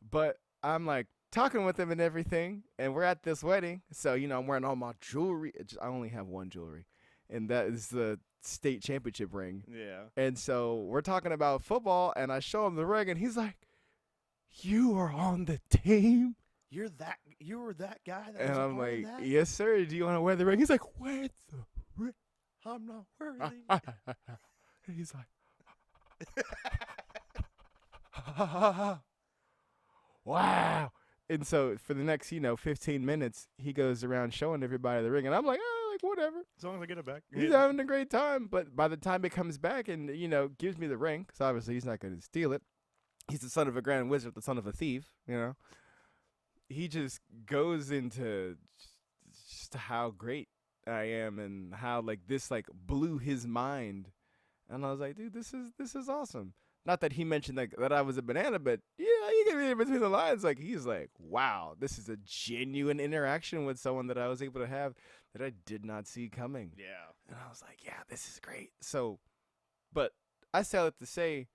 But I'm like talking with him and everything, and we're at this wedding. So, I'm wearing all my jewelry. I only have one jewelry, and that is the state championship ring. Yeah. And so we're talking about football, and I show him the ring, and he's like, you are on the team? You were that guy that And was a I'm part of like, that? yes, sir. Do you want to wear the ring? He's like, wear the ring. I'm not worthy. And he's like, wow. And so for the next, 15 minutes, he goes around showing everybody the ring. And I'm like, whatever. As long as I get it back. He's having a great time. But by the time it comes back and, gives me the ring, because obviously he's not going to steal it. He's the son of a grand wizard, the son of a thief, He just goes into just how great I am and how this blew his mind. And I was like, dude, this is awesome. Not that he mentioned that I was a banana, but yeah, you can read it between the lines. He's like, wow, this is a genuine interaction with someone that I was able to have that I did not see coming. Yeah. And I was like, yeah, this is great. So, but I say it to say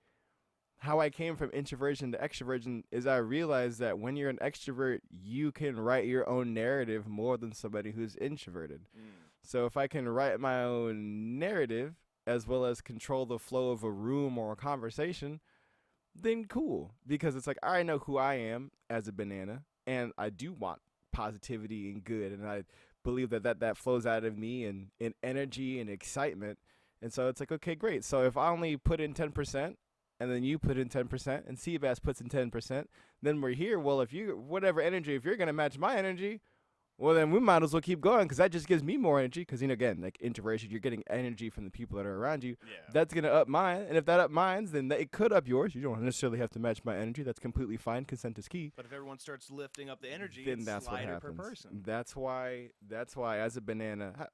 how I came from introversion to extroversion is I realized that when you're an extrovert, you can write your own narrative more than somebody who's introverted. So if I can write my own narrative as well as control the flow of a room or a conversation, then cool. Because it's like, I know who I am as a banana, and I do want positivity and good, and I believe that flows out of me in energy and excitement. And so it's like, okay, great. So if I only put in 10%, and then you put in 10%, and Seabass puts in 10%, then we're here. Well, if you're going to match my energy, well, then we might as well keep going because that just gives me more energy. Because, again, introversion, you're getting energy from the people that are around you. Yeah. That's going to up mine. And if that up mine's, then it could up yours. You don't necessarily have to match my energy. That's completely fine. Consent is key. But if everyone starts lifting up the energy, Then it's that's what lighter per happens. person. That's why as a banana,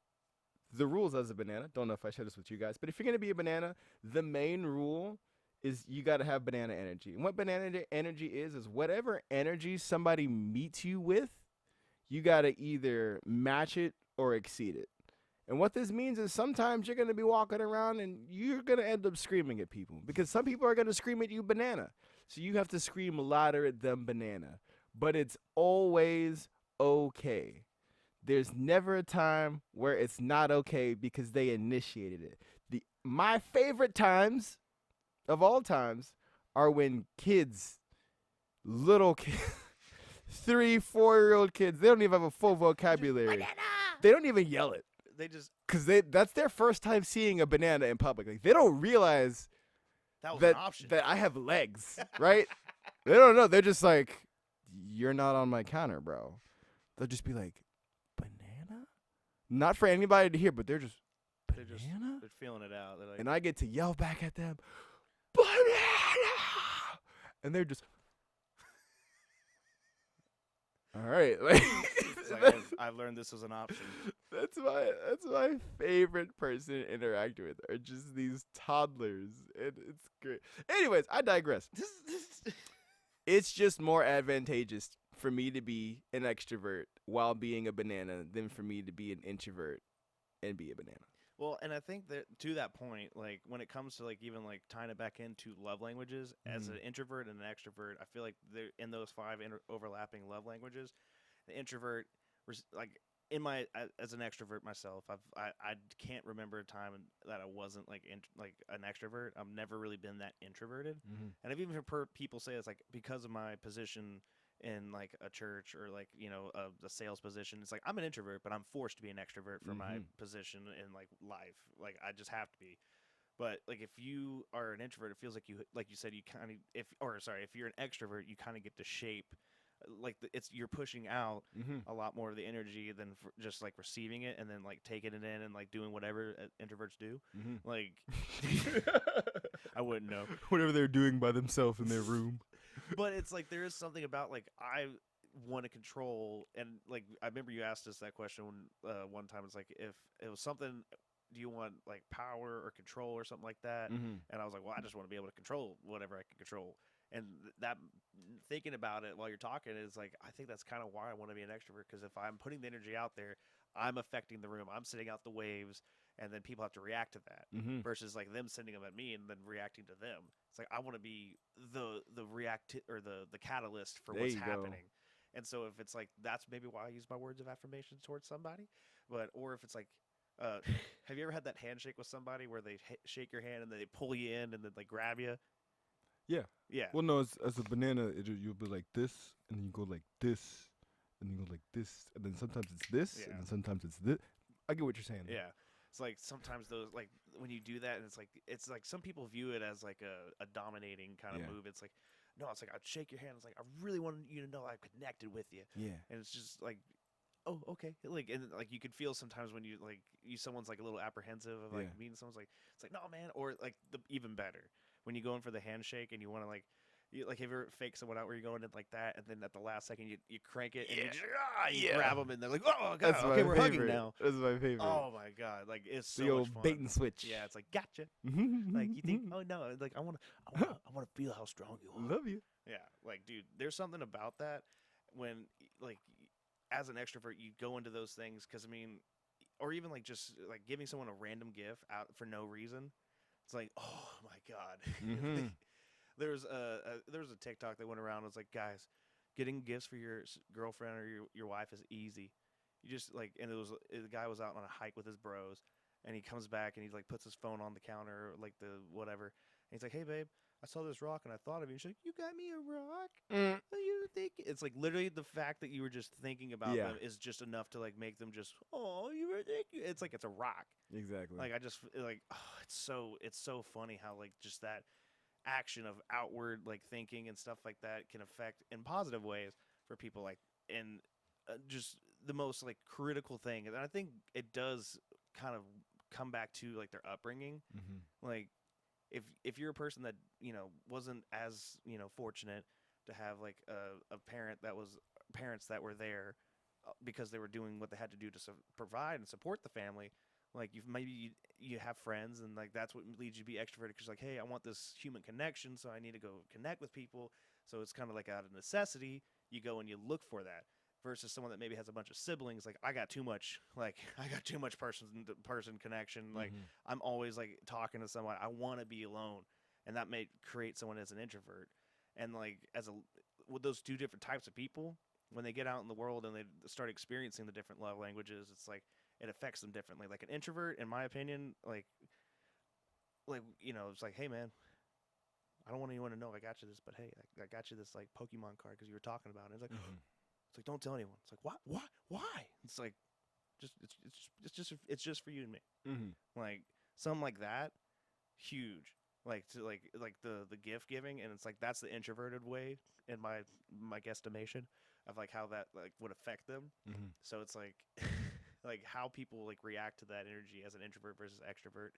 the rules as a banana, don't know if I share this with you guys, but if you're going to be a banana, the main rule is you got to have banana energy. And what banana energy is whatever energy somebody meets you with, you got to either match it or exceed it. And what this means is sometimes you're going to be walking around and you're going to end up screaming at people because some people are going to scream at you banana. So you have to scream louder at them banana. But it's always okay. There's never a time where it's not okay because they initiated it. My favorite times of all times are when little kids, 3-4-year-old kids, they don't even have a full vocabulary. Banana! They don't even yell it. they just because that's their first time seeing a banana in public. Like they don't realize that was that an option. that I have legs, right? They don't know. They're just like, you're not on my counter, bro. They'll just be like, banana? Not for anybody to hear, but they're just, banana? They're feeling it out. They're like, And I get to yell back at them, banana! And they're just, all right. Like, it's like I've learned this was an option. that's my favorite person to interact with are just these toddlers. And it's great. Anyways, I digress. It's just more advantageous for me to be an extrovert while being a banana than for me to be an introvert and be a banana. Well, and I think that to that point, like when it comes to like even like tying it back into love languages, as an introvert and an extrovert, I feel like they're in those five overlapping love languages. The introvert, like in my as an extrovert myself, I can't remember a time that I wasn't like like an extrovert. I've never really been that introverted, and I've even heard people say it's like because of my position in like a church or like a sales position. It's like I'm an introvert, but I'm forced to be an extrovert for my position in like life. Like I just have to be. But like if you are an introvert, it feels like you said you kind of if you're an extrovert, you kind of get to shape. Like you're pushing out a lot more of the energy than just like receiving it and then like taking it in and like doing whatever introverts do. Like I wouldn't know Whatever they're doing by themselves in their room. But it's like there is something about like I want to control, and like I remember you asked us that question one time. It's like if it was something, do you want like power or control or something like that? And I was like, well, I just want to be able to control whatever I can control. And that thinking about it while you're talking is like I think that's kind of why I want to be an extrovert, because if I'm putting the energy out there, I'm affecting the room. I'm sending out the waves, and then people have to react to that. Versus like them sending them at me and then reacting to them. It's like I want to be the the catalyst for what's happening. And so if it's like that's maybe why I use my words of affirmation towards somebody, or if it's like. Have you ever had that handshake with somebody where they shake your hand and then they pull you in and then they grab you? Yeah. Yeah. Well, no, as a banana, you'll be like this, and then you go like this, and then you go like this, and then sometimes it's this, and then sometimes it's this. I get what you're saying. Yeah. It's like sometimes those like when you do that, and it's like some people view it as like a dominating kind of move. It's like no, it's like I'd shake your hand. It's like I really want you to know I connected with you. Yeah. And it's just like. Oh, okay. Like and like you could feel sometimes when you someone's like a little apprehensive of like meeting someone's like it's like no man, or like even better when you go in for the handshake and you want to like you have you ever fake someone out where you're going in like that and then at the last second you crank it and you grab them and they're like oh god That's okay we're favorite. hugging now. That's my favorite. Oh my god, like it's so the much old fun. bait and switch. Yeah, it's like gotcha. Like you think oh no, like I want to feel how strong you are. Love you. Yeah, like dude, there's something about that when like. As an extrovert, you go into those things because I mean, or even like just like giving someone a random gift out for no reason. It's like, oh my god. There was a TikTok that went around. It was like, guys, getting gifts for your girlfriend or your wife is easy. You just like, and the guy was out on a hike with his bros, and he comes back and he like puts his phone on the counter, like the whatever, and he's like, hey babe. I saw this rock and I thought of you. She's like, you got me a rock? What do you think? It's like literally the fact that you were just thinking about them is just enough to like make them just, oh, you were thinking. It's like it's a rock. Exactly. Like I just like, oh, it's so funny how like just that action of outward like thinking and stuff like that can affect in positive ways for people like and just the most like critical thing. And I think it does kind of come back to like their upbringing, like. If you're a person that wasn't as fortunate to have like a parents that were there because they were doing what they had to do to provide and support the family, like you have friends and like that's what leads you to be extroverted because like hey I want this human connection so I need to go connect with people, so it's kind of like out of necessity you go and you look for that. Versus someone that maybe has a bunch of siblings, like I got too much person to person connection. Like I'm always like talking to someone. I want to be alone, and that may create someone as an introvert. And like with those two different types of people, when they get out in the world and they start experiencing the different love languages, it's like it affects them differently. Like an introvert, in my opinion, like it's like hey man, I don't want anyone to know I got you this, but hey, I got you this like Pokemon card because you were talking about it. It's like. It's like, don't tell anyone. It's like, why? It's like, It's just for you and me. Mm-hmm. Like something like that, huge. Like to like the gift giving, and it's like that's the introverted way in my guesstimation of like how that like would affect them. Mm-hmm. So it's like like how people like react to that energy as an introvert versus extrovert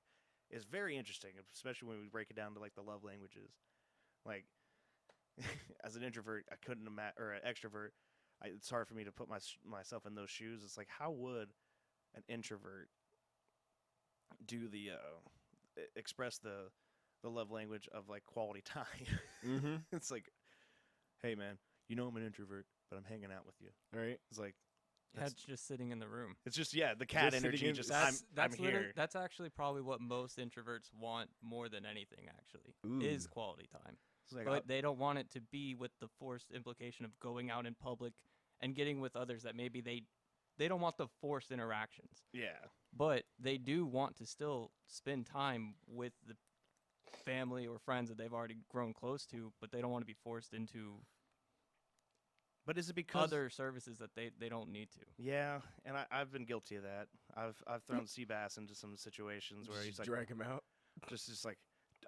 is very interesting, especially when we break it down to like the love languages. Like as an introvert, I couldn't imagine, or an extrovert, it's hard for me to put myself in those shoes. It's like how would an introvert do the express the love language of like quality time? Mm-hmm. It's like, hey man, you know I'm an introvert, but I'm hanging out with you. All right. It's like Cat's just sitting in the room. it's just the cat Just sitting energy. in- Just That's I'm literally- here. That's actually probably what most introverts want more than anything. Actually, is Ooh. quality time. It's like, But they don't want it to be with the forced implication of going out in public and getting with others that maybe they don't want the forced interactions. yeah, But they do want to still spend time with the family or friends that they've already grown close to, but they don't want to be forced into but is it because other services that they don't need to. Yeah, and I've been guilty of that. I've thrown Seabass into some situations where he's Just like, drag him out. just like,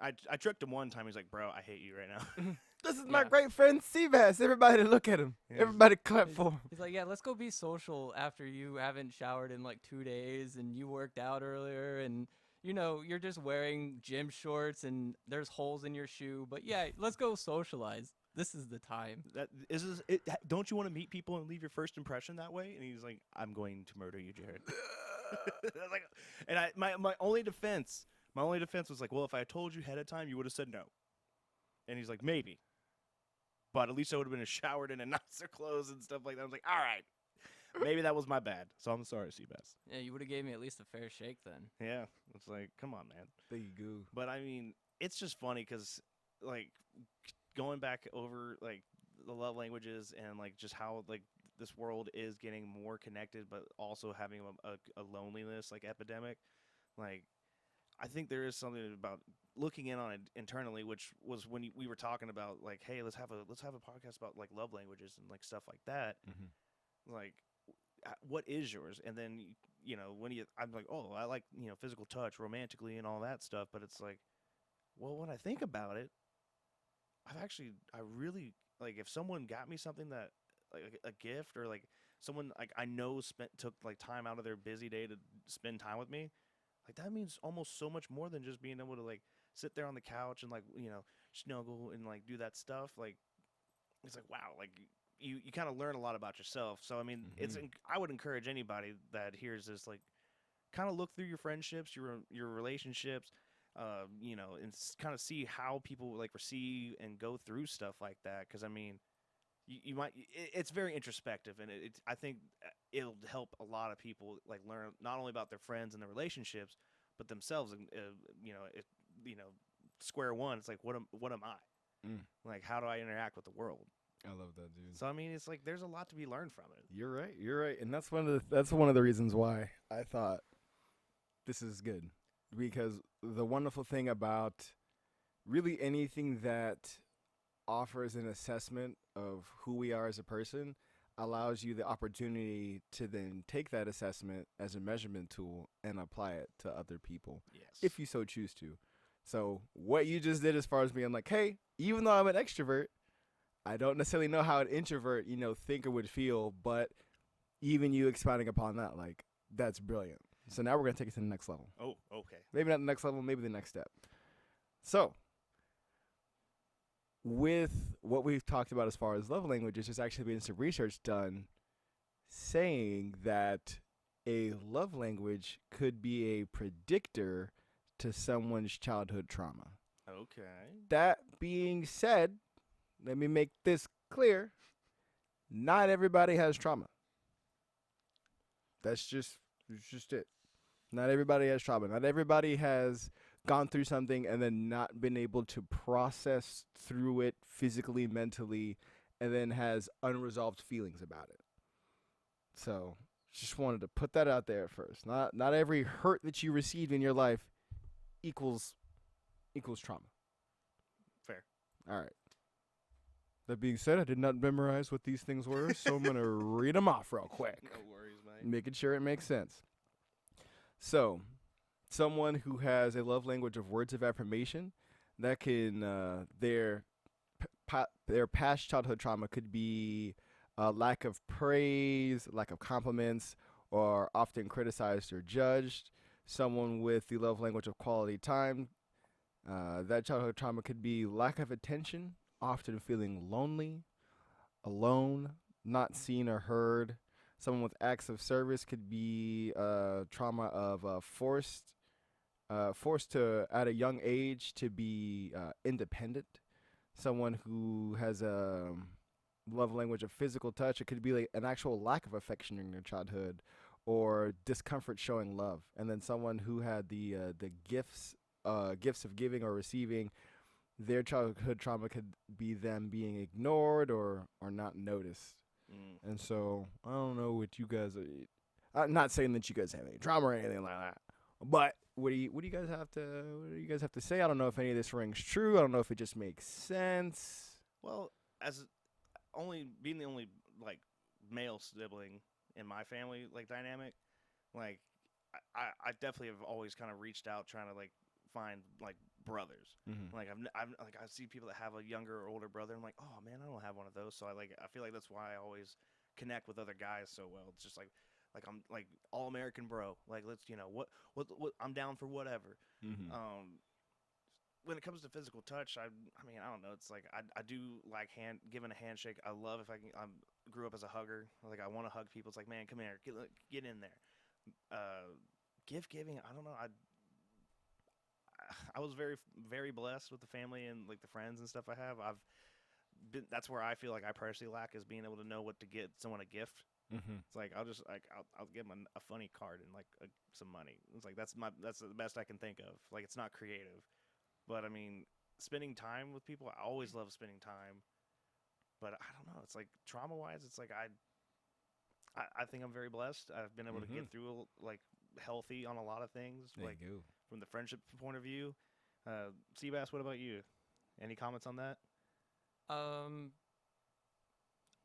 I tricked him one time. He's like, bro, I hate you right now. This is my Yeah. great friend Seabass. Everybody look at him. Yeah. Everybody clap He's, for him. he's like, yeah, let's go be social after you haven't showered in like 2 days and you worked out earlier and you're just wearing gym shorts and there's holes in your shoe. But yeah, let's go socialize. This is the time. That is it. Don't you want to meet people and leave your first impression that way? And he's like, I'm going to murder you, Jared. Like, and my only defense was like, well, if I had told you ahead of time, you would have said no. And he's like, maybe, but at least I would have been showered in and nicer clothes and stuff like that. I was like, all right, maybe that was my bad. So I'm sorry, Seabass. Yeah, you would have gave me at least a fair shake then. Yeah, it's like, come on, man. There you go. But I mean, it's just funny because like going back over like the love languages and like just how like this world is getting more connected, but also having a loneliness like epidemic. Like, I think there is something about looking in on it internally, which was when we were talking about like, hey, let's have a podcast about like love languages and like stuff like that. Mm-hmm. Like, what is yours? And then when I'm like, oh, I like physical touch, romantically, and all that stuff. But it's like, well, when I think about it, I really like if someone got me something that like a gift or like someone like I know took like time out of their busy day to spend time with me, like that means almost so much more than just being able to like sit there on the couch and like snuggle and like do that stuff. Like it's like wow, like you kind of learn a lot about yourself. So I mean, I would encourage anybody that hears this like kind of look through your friendships, your relationships. And kind of see how people like receive and go through stuff like that. Because I mean, you might it's very introspective, and I think it'll help a lot of people like learn not only about their friends and their relationships, but themselves. And square one, it's like what am I? Like how do I interact with the world? I love that, dude. So I mean, it's like there's a lot to be learned from it. You're right, and that's one of the reasons why I thought this is good. Because the wonderful thing about really anything that offers an assessment of who we are as a person allows you the opportunity to then take that assessment as a measurement tool and apply it to other people, Yes. if you so choose to. So what you just did as far as being like, hey, even though I'm an extrovert, I don't necessarily know how an introvert, think or would feel, but even you expounding upon that, like, that's brilliant. So now we're going to take it to the next level. Oh, okay. Maybe not the next level, maybe the next step. So, with what we've talked about as far as love languages, there's actually been some research done saying that a love language could be a predictor to someone's childhood trauma. Okay. That being said, let me make this clear. Not everybody has trauma. It's just it. Not everybody has trauma. Not everybody has gone through something and then not been able to process through it physically, mentally, and then has unresolved feelings about it. So, just wanted to put that out there first. Not every hurt that you received in your life equals trauma. Fair. All right. That being said, I did not memorize what these things were, so I'm going to read them off real quick. No worries, man. Right. Making sure it makes sense. So, someone who has a love language of words of affirmation, that can their past childhood trauma could be lack of praise, lack of compliments, or often criticized or judged. Someone with the love language of quality time, that childhood trauma could be lack of attention, often feeling lonely, alone, not seen or heard. Someone with acts of service could be trauma of forced to at a young age to be independent. Someone who has a love language of physical touch. It could be like an actual lack of affection in their childhood, or discomfort showing love. And then someone who had the gifts of giving or receiving. Their childhood trauma could be them being ignored or not noticed. Mm. And so I don't know what you guys are. I'm not saying that you guys have any trauma or anything like that, but what do you guys have to say? I don't know if any of this rings true. I don't know if it just makes sense. Well, as only being the only like male sibling in my family like dynamic, like I definitely have always kind of reached out trying to like find like brothers. Mm-hmm. Like I've like I see people that have a younger or older brother. I'm like, oh man, I don't have one of those. So I feel like that's why I always connect with other guys so well. It's just like I'm like all American bro. Like let's what I'm down for whatever. Mm-hmm. When it comes to physical touch, I mean I don't know. It's like I do like giving a handshake. I love if I can. I grew up as a hugger. Like I want to hug people. It's like, man, come here, get in there. Gift giving, I don't know. I was very blessed with the family and like the friends and stuff I have. That's where I feel like I personally lack, is being able to know what to get someone a gift. Mm-hmm. It's like I'll give them a funny card and like some money. It's like that's the best I can think of. Like it's not creative, but I mean spending time with people. I always love spending time, but I don't know. It's like trauma wise, it's like I think I'm very blessed. I've been able to get through like healthy on a lot of things. There like you go. from the friendship point of view. Seabass, what about you? Any comments on that?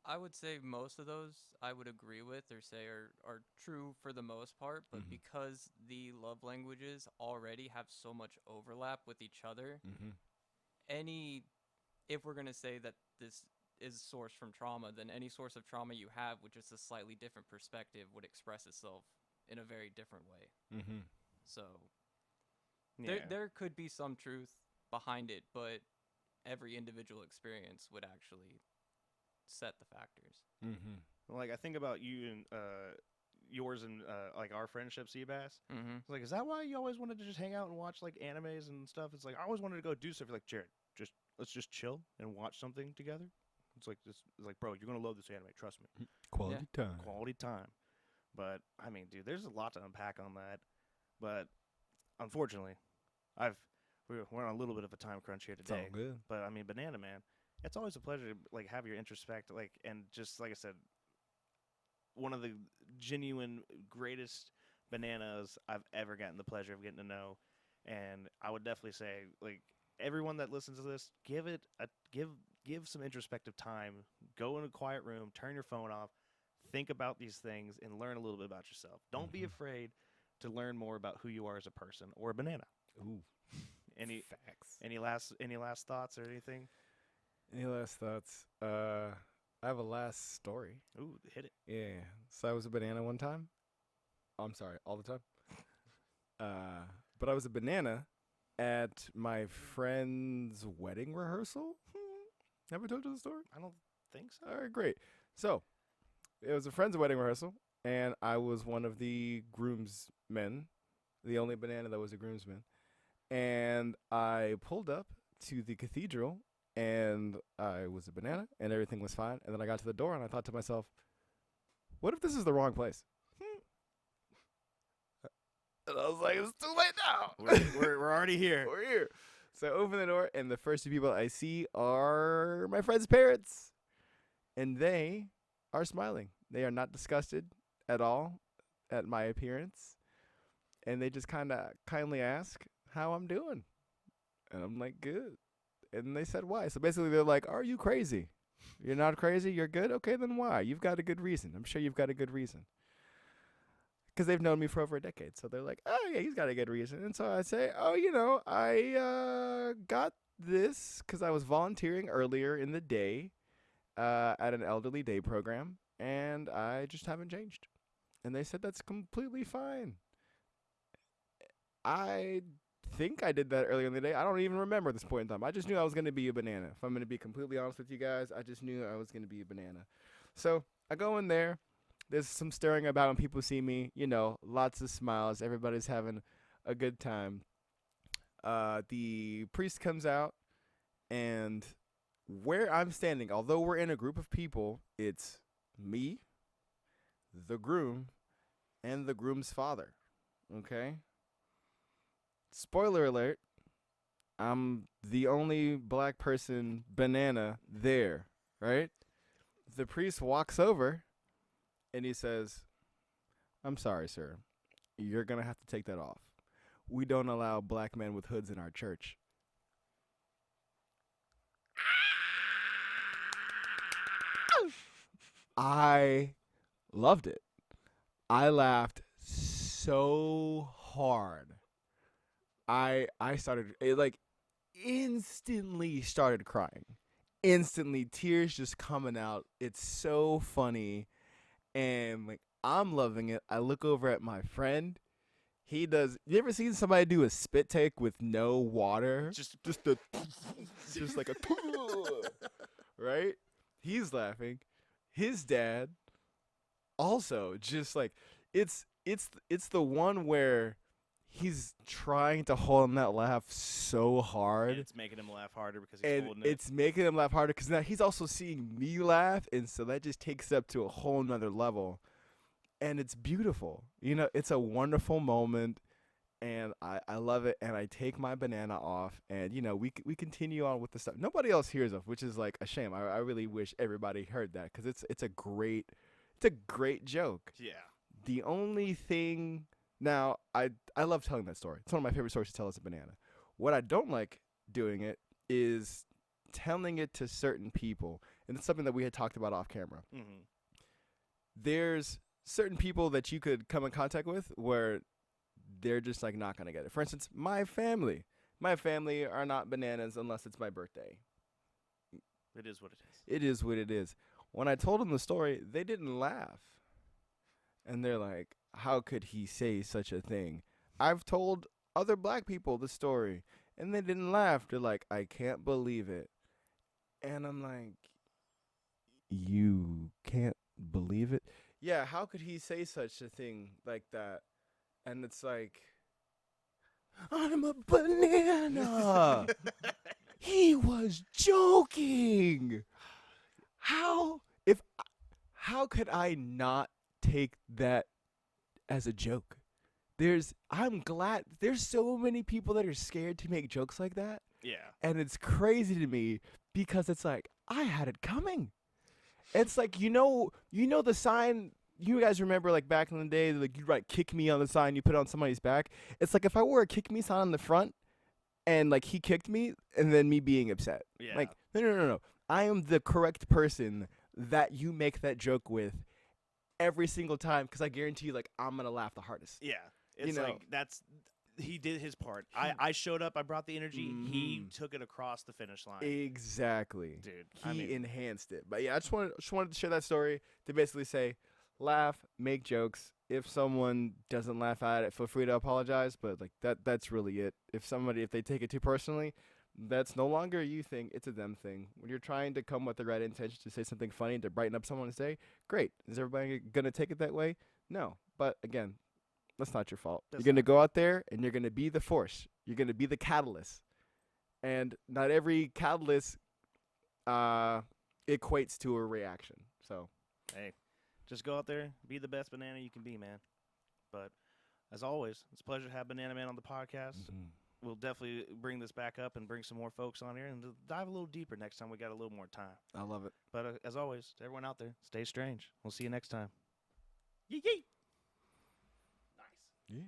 I would say most of those I would agree with or say are true for the most part, but Mhm. because the love languages already have so much overlap with each other, Mm-hmm. any if we're going to say that this is sourced from trauma, then any source of trauma you have with just a slightly different perspective would express itself in a very different way. Mm-hmm. So Yeah. there could be some truth behind it, but every individual experience would actually set the factors. Mm-hmm. Like I think about you and yours and like our friendship, Seabass. Mm-hmm. It's like, is that why you always wanted to just hang out and watch like animes and stuff? It's like I always wanted to go do stuff. You're like, Jared, let's just chill and watch something together. It's like, bro, you're gonna love this anime. Trust me. Quality time. Quality time. But I mean, dude, there's a lot to unpack on that. But unfortunately, we're on a little bit of a time crunch here It's all today. good. But I mean, Banana Man, it's always a pleasure to like have your introspect, like, and just like I said, one of the genuine greatest bananas I've ever gotten the pleasure of getting to know. And I would definitely say, like, everyone that listens to this, give some introspective time. Go in a quiet room, turn your phone off, think about these things, and learn a little bit about yourself. Don't be afraid to learn more about who you are as a person or a banana. Ooh. Any Facts. any last thoughts or anything? Any last thoughts? I have a last story. Ooh, hit it. Yeah. So I was a banana one time. I'm sorry, all the time. But I was a banana at my friend's wedding rehearsal. Have I told you the story? I don't think so. All right, great. So it was a friend's wedding rehearsal, and I was one of the groomsmen, the only banana that was a groomsman. And I pulled up to the cathedral, and I was a banana, and everything was fine. And then I got to the door, and I thought to myself, what if this is the wrong place? And I was like, it's too late now. We're already here. We're here. So I open the door, and the first two people I see are my friend's parents. And they are smiling. They are not disgusted at all at my appearance. And they just kind of kindly ask how I'm doing. And I'm like, good. And they said, why? So basically, they're like, are you crazy? You're not crazy? You're good? Okay, then why? You've got a good reason. I'm sure you've got a good reason. because they've known me for over a decade. So they're like, oh, yeah, he's got a good reason. And so I say, oh, I got this because I was volunteering earlier in the day at an elderly day program, and I just haven't changed. And they said that's completely fine. I think I did that earlier in the day. I don't even remember at this point in time. I just knew I was going to be a banana. If I'm going to be completely honest with you guys, I just knew I was going to be a banana. So I go in there. There's some stirring about when people see me. Lots of smiles. Everybody's having a good time. The priest comes out, and where I'm standing, although we're in a group of people, it's me, the groom, and the groom's father. Okay? Spoiler alert, I'm the only black person banana there, right? The priest walks over and he says, I'm sorry, sir. You're going to have to take that off. We don't allow black men with hoods in our church. I loved it. I laughed so hard. I started instantly started crying. Instantly, tears just coming out. It's so funny, and I'm loving it. I look over at my friend. He does. You ever seen somebody do a spit take with no water? Just like a right? He's laughing. His dad also just it's the one where he's trying to hold in that laugh so hard. And it's making him laugh harder because he's And holding it. it's making him laugh harder because now he's also seeing me laugh, and so that just takes it up to a whole nother level. And it's beautiful. It's a wonderful moment, and I love it. And I take my banana off, and we continue on with the stuff. Nobody else hears of, which is like a shame. I really wish everybody heard that because it's a great joke. Yeah. The only thing now I love telling that story. It's one of my favorite stories to tell as a banana. What I don't like doing it is telling it to certain people, and it's something that we had talked about off camera. Mm-hmm. There's certain people that you could come in contact with where they're just not gonna get it. For instance, my family are not bananas unless it's my birthday. It is what it is. It is what it is. When I told them the story, they didn't laugh. And they're like, how could he say such a thing? I've told other black people the story, and they didn't laugh. They're like, I can't believe it. And I'm like, you can't believe it? Yeah, how could he say such a thing like that? And it's like, I'm a banana. He was joking. How could I not take that as a joke? I'm glad there's so many people that are scared to make jokes like that. Yeah. And it's crazy to me because it's like, I had it coming. It's like, the sign, you guys remember back in the day, you'd write kick me on the sign, you put it on somebody's back. It's like if I wore a kick me sign on the front and he kicked me and then me being upset. Yeah. No. I am the correct person that you make that joke with every single time because I guarantee you I'm going to laugh the hardest. Yeah. It's he did his part. I showed up. I brought the energy. Mm-hmm. He took it across the finish line. Exactly. Dude. He enhanced it. But yeah, I just wanted to share that story to basically say, laugh, make jokes. If someone doesn't laugh at it, feel free to apologize. But that's really it. If they take it too personally, that's no longer a you thing. It's a them thing. When you're trying to come with the right intention to say something funny to brighten up someone's day, great. Is everybody going to take it that way? No. But again, that's not your fault. You're going to go out there and you're going to be the force. You're going to be the catalyst. And not every catalyst equates to a reaction. So, hey, just go out there, be the best banana you can be, man. But as always, it's a pleasure to have Banana Man on the podcast. Mm-hmm. We'll definitely bring this back up and bring some more folks on here and dive a little deeper next time we got a little more time. I love it. But as always, to everyone out there, stay strange. We'll see you next time. Yee yee. Nice. Yeah.